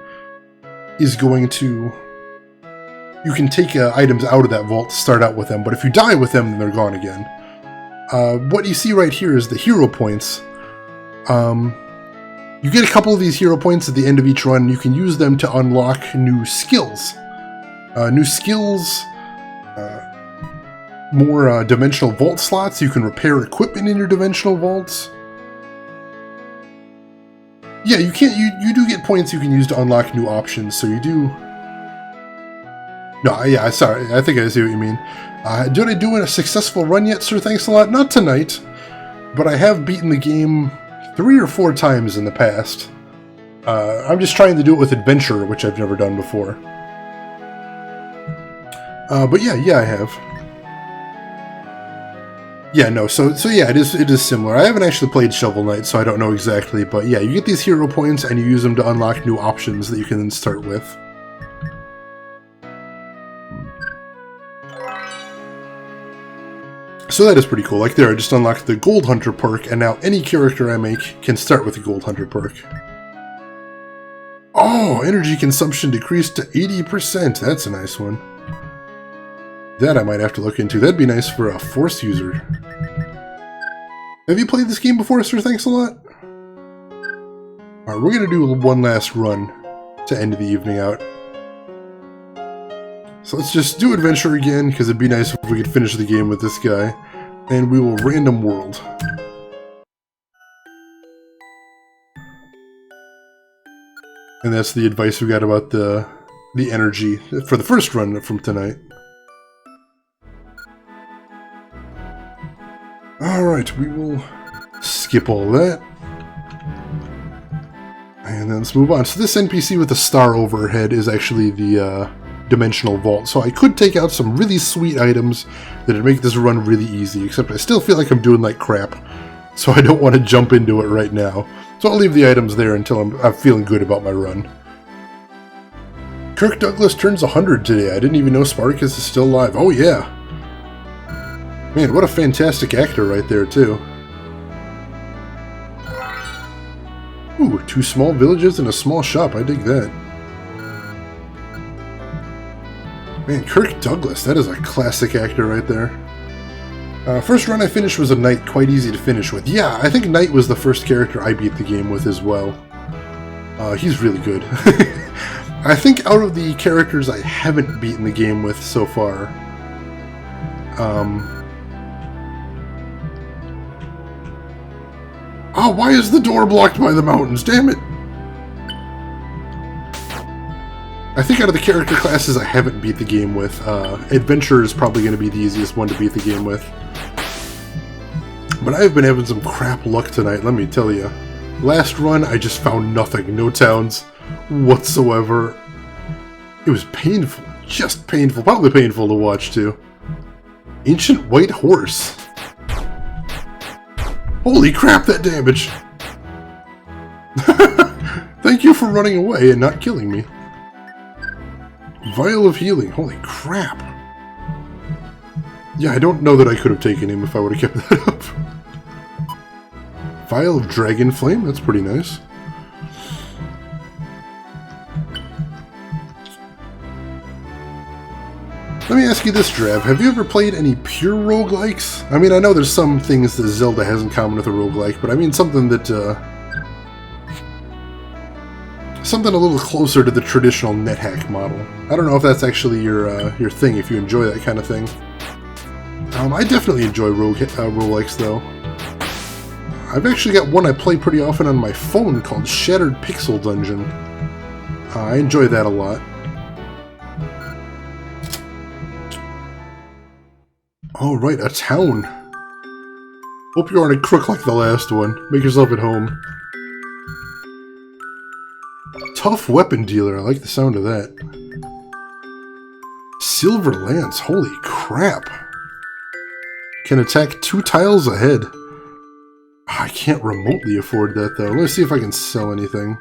is going to... You can take items out of that vault to start out with them, but if you die with them, then they're gone again. What you see right here is the hero points. You get a couple of these hero points at the end of each run, and you can use them to unlock new skills. More dimensional vault slots. You can repair equipment in your dimensional vaults. Yeah, you do get points you can use to unlock new options, so you do... No, yeah, sorry, I think I see what you mean. Did I do a successful run yet, sir? Thanks a lot. Not tonight, but I have beaten the game 3 or 4 times in the past. I'm just trying to do it with Adventure, which I've never done before. But yeah, I have. Yeah, no, so yeah, it is similar. I haven't actually played Shovel Knight, so I don't know exactly, but yeah, you get these hero points and you use them to unlock new options that you can then start with. So that is pretty cool. Like there, I just unlocked the Gold Hunter perk, and now any character I make can start with the Gold Hunter perk. Oh, energy consumption decreased to 80%. That's a nice one. That I might have to look into. That'd be nice for a Force user. Have you played this game before, sir? Thanks a lot. Alright, we're going to do one last run to end the evening out. So let's just do Adventure again, because it'd be nice if we could finish the game with this guy. And we will random world. And that's the advice we got about the energy for the first run from tonight. Alright, we will skip all that. And then let's move on. So this NPC with the star overhead is actually the dimensional vault. So I could take out some really sweet items that would make this run really easy, except I still feel like I'm doing like crap. So I don't want to jump into it right now. So I'll leave the items there until I'm feeling good about my run. Kirk Douglas turns 100 today. I didn't even know Spartacus is still alive. Oh yeah! Man, what a fantastic actor right there, too. Ooh, 2 small villages and a small shop. I dig that. Man, Kirk Douglas, that is a classic actor right there. First run I finished was a knight, quite easy to finish with. Yeah, I think knight was the first character I beat the game with as well. He's really good. I think out of the characters I haven't beaten the game with so far, Oh, why is the door blocked by the mountains? Damn it! I think out of the character classes I haven't beat the game with, Adventurer is probably going to be the easiest one to beat the game with. But I've been having some crap luck tonight, let me tell you. Last run, I just found nothing. No towns whatsoever. It was painful. Just painful. Probably painful to watch, too. Ancient White Horse. Holy crap, that damage! Thank you for running away and not killing me. Vial of Healing. Holy crap. Yeah, I don't know that I could have taken him if I would have kept that up. Vial of Dragon Flame. That's pretty nice. Let me ask you this, Drav. Have you ever played any pure roguelikes? I mean, I know there's some things that Zelda has in common with a roguelike, but I mean something that, something a little closer to the traditional NetHack model. I don't know if that's actually your thing, if you enjoy that kind of thing. I definitely enjoy roguelikes, though. I've actually got one I play pretty often on my phone called Shattered Pixel Dungeon. I enjoy that a lot. Alright, a town. Hope you aren't a crook like the last one. Make yourself at home. Tough weapon dealer, I like the sound of that. Silver Lance, holy crap. Can attack 2 tiles ahead. I can't remotely afford that though. Let's see if I can sell anything.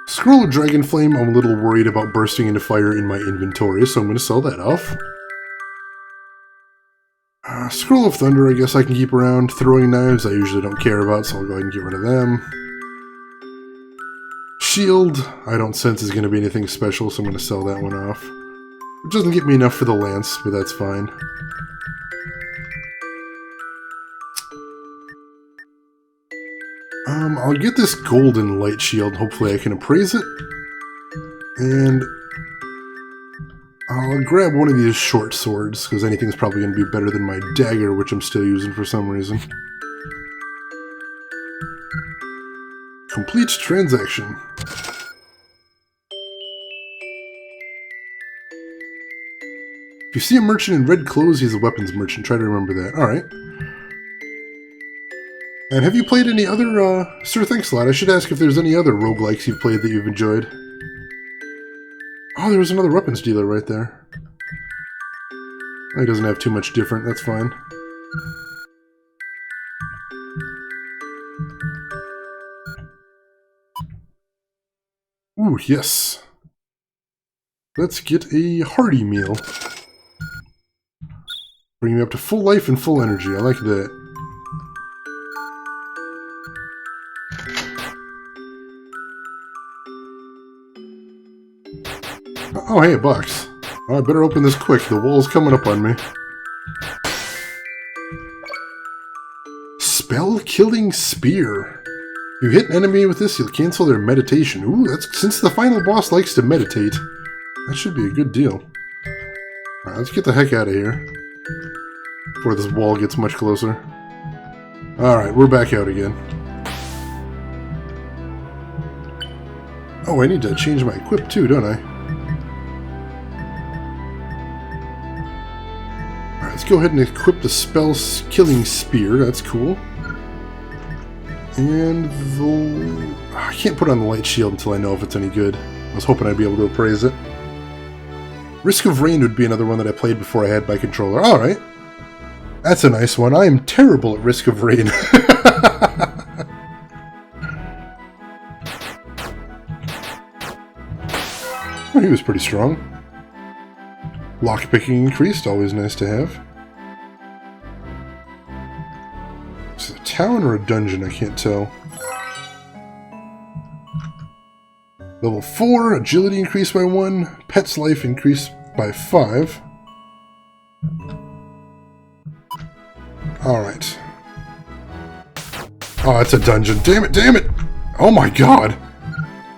Scroll of Dragon Flame, I'm a little worried about bursting into fire in my inventory, so I'm going to sell that off. Scroll of Thunder, I guess I can keep around. Throwing Knives, I usually don't care about, so I'll go ahead and get rid of them. Shield, I don't sense is going to be anything special, so I'm going to sell that one off. It doesn't get me enough for the Lance, but that's fine. I'll get this golden light shield, hopefully I can appraise it. And I'll grab one of these short swords, because anything's probably going to be better than my dagger, which I'm still using for some reason. Complete transaction. If you see a merchant in red clothes, he's a weapons merchant. Try to remember that. Alright. And have you played any other, Sir Thanks-a-Lot, I should ask if there's any other roguelikes you've played that you've enjoyed. Oh, there was another weapons dealer right there. Oh, he doesn't have too much different, that's fine. Ooh, yes. Let's get a hearty meal. Bring me up to full life and full energy, I like that. Oh, hey, a box. Oh, I better open this quick. The wall's coming up on me. Spell-killing spear. If you hit an enemy with this, you'll cancel their meditation. Ooh, that's since the final boss likes to meditate. That should be a good deal. Alright, let's get the heck out of here. Before this wall gets much closer. Alright, we're back out again. Oh, I need to change my equip too, don't I? Let's go ahead and equip the spell-killing spear. That's cool. And I can't put on the light shield until I know if it's any good. I was hoping I'd be able to appraise it. Risk of Rain would be another one that I played before I had my controller. Alright. That's a nice one. I am terrible at Risk of Rain. Oh, he was pretty strong. Lockpicking increased, always nice to have. Is it a town or a dungeon? I can't tell. Level 4, agility increased by 1, pet's life increased by 5. Alright. Oh, it's a dungeon. Damn it, damn it! Oh my god!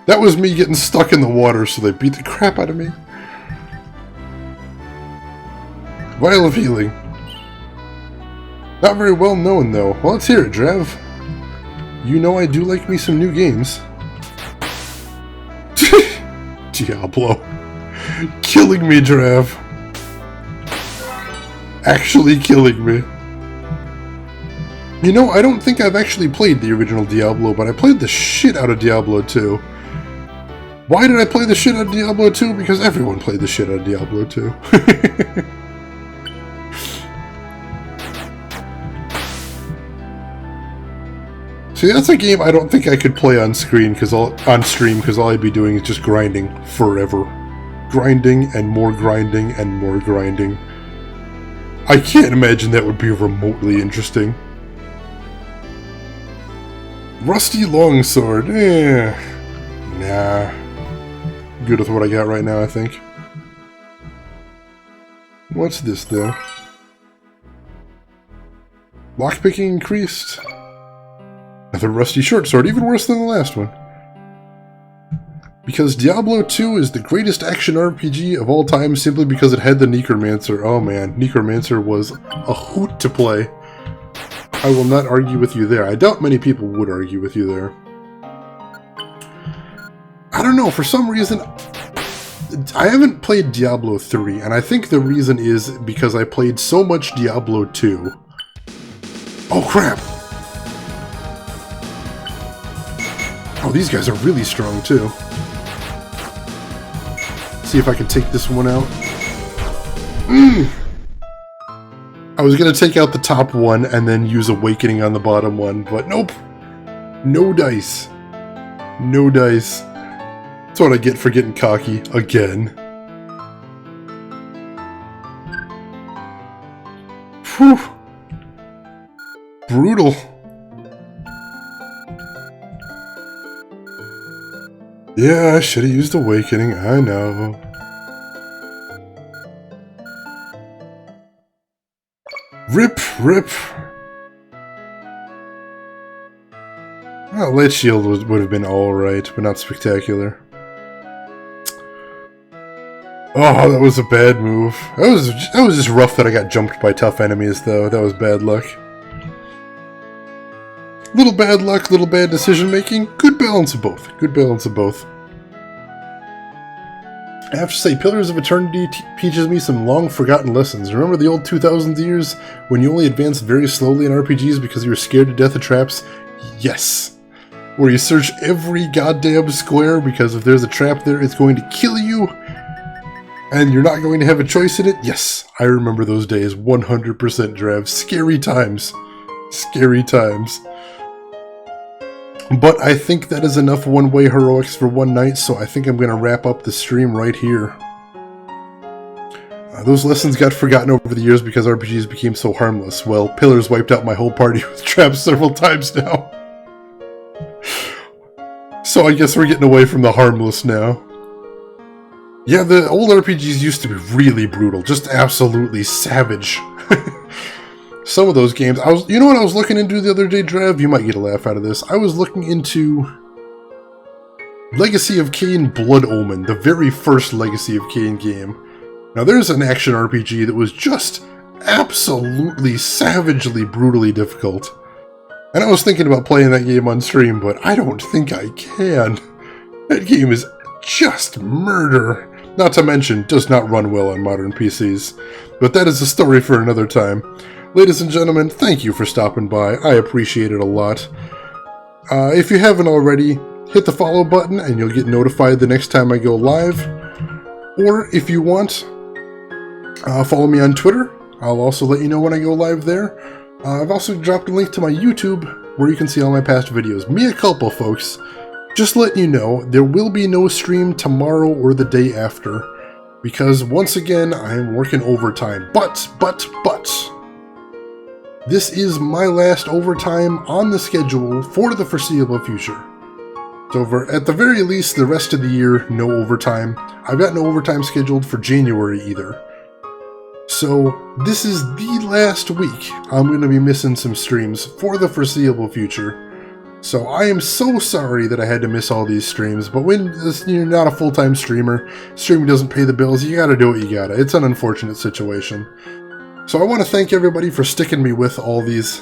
That was me getting stuck in the water, so they beat the crap out of me. Vial of Healing. Not very well known, though. Well, let's hear it, Drav. You know I do like me some new games. Diablo. Killing me, Drav. Actually killing me. You know, I don't think I've actually played the original Diablo, but I played the shit out of Diablo 2. Why did I play the shit out of Diablo 2? Because everyone played the shit out of Diablo 2. See, that's a game I don't think I could play on stream because all I'd be doing is just grinding forever. Grinding and more grinding and more grinding. I can't imagine that would be remotely interesting. Rusty Longsword, nah. Good with what I got right now, I think. What's this, though? Lockpicking increased. Another rusty short sword, even worse than the last one. Because Diablo 2 is the greatest action RPG of all time simply because it had the Necromancer. Oh man, Necromancer was a hoot to play. I will not argue with you there. I doubt many people would argue with you there. I don't know, for some reason, I haven't played Diablo 3, and I think the reason is because I played so much Diablo 2. Oh crap! Oh, these guys are really strong, too. See if I can take this one out. I was going to take out the top one and then use Awakening on the bottom one, but nope. No dice. No dice. That's what I get for getting cocky again. Whew. Brutal. Yeah, I should have used Awakening, I know. Rip, rip. Well, Light Shield would have been alright, but not spectacular. Oh, that was a bad move. That was just rough that I got jumped by tough enemies, though. That was bad luck. Little bad luck, little bad decision making. Good balance of both. Good balance of both. I have to say, Pillars of Eternity teaches me some long-forgotten lessons. Remember the old 2000s years when you only advanced very slowly in RPGs because you were scared to death of traps? Yes. Where you search every goddamn square because if there's a trap there, it's going to kill you. And you're not going to have a choice in it? Yes. I remember those days. 100% Drav. Scary times. Scary times. But I think that is enough one-way heroics for one night, so I think I'm going to wrap up the stream right here. Those lessons got forgotten over the years because RPGs became so harmless. Well, Pillars wiped out my whole party with traps several times now. So I guess we're getting away from the harmless now. Yeah, the old RPGs used to be really brutal, just absolutely savage. Some of those games, you know what I was looking into the other day, Drav? You might get a laugh out of this. I was looking into Legacy of Kain Blood Omen, the very first Legacy of Kain game. Now there's an action RPG that was just absolutely savagely, brutally difficult. And I was thinking about playing that game on stream, but I don't think I can. That game is just murder. Not to mention, does not run well on modern PCs. But that is a story for another time. Ladies and gentlemen, thank you for stopping by. I appreciate it a lot. If you haven't already, hit the follow button and you'll get notified the next time I go live. Or if you want, follow me on Twitter. I'll also let you know when I go live there. I've also dropped a link to my YouTube where you can see all my past videos. Mea culpa, folks. Just letting you know, there will be no stream tomorrow or the day after. Because once again, I am working overtime. But... this is my last overtime on the schedule for the foreseeable future. So at the very least, the rest of the year, no overtime. I've got no overtime scheduled for January either. So this is the last week I'm going to be missing some streams for the foreseeable future. So I am so sorry that I had to miss all these streams, but when you're not a full-time streamer, streaming doesn't pay the bills, you gotta do what you gotta. It's an unfortunate situation. So I want to thank everybody for sticking me with all these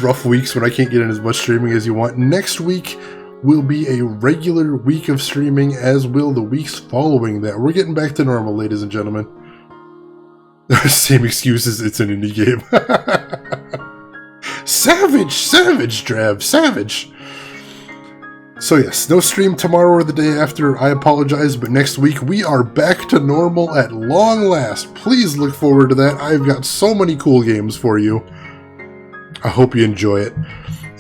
rough weeks when I can't get in as much streaming as you want. Next week will be a regular week of streaming, as will the weeks following that. We're getting back to normal, ladies and gentlemen. Same excuses, it's an indie game. Savage! Savage, Drab! Savage! So yes, no stream tomorrow or the day after, I apologize, but next week we are back to normal at long last. Please look forward to that. I've got so many cool games for you. I hope you enjoy it.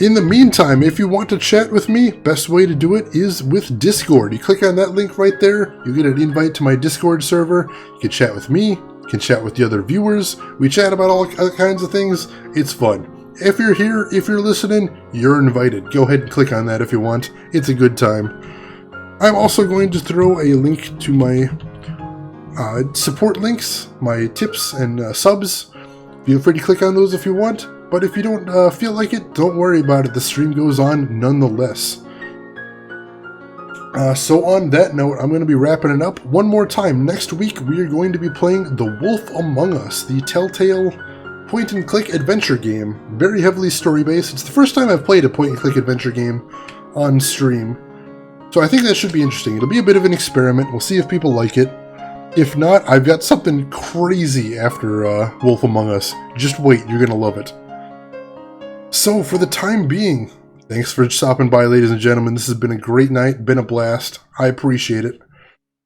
In the meantime, if you want to chat with me, best way to do it is with Discord. You click on that link right there, you get an invite to my Discord server. You can chat with me, you can chat with the other viewers. We chat about all kinds of things. It's fun. If you're here, if you're listening, you're invited. Go ahead and click on that if you want. It's a good time. I'm also going to throw a link to my support links, my tips and subs. Feel free to click on those if you want. But if you don't feel like it, don't worry about it. The stream goes on nonetheless. So on that note, I'm going to be wrapping it up one more time. Next week, we are going to be playing The Wolf Among Us, the Telltale point-and-click adventure game. Very heavily story-based. It's the first time I've played a point-and-click adventure game on stream. So I think that should be interesting. It'll be a bit of an experiment. We'll see if people like it. If not, I've got something crazy after Wolf Among Us. Just wait, you're going to love it. So, for the time being, thanks for stopping by, ladies and gentlemen. This has been a great night, been a blast. I appreciate it.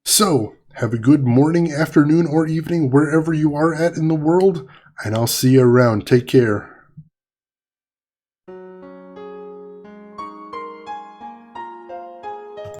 So, have a good morning, afternoon, or evening, wherever you are at in the world, and I'll see you around. Take care.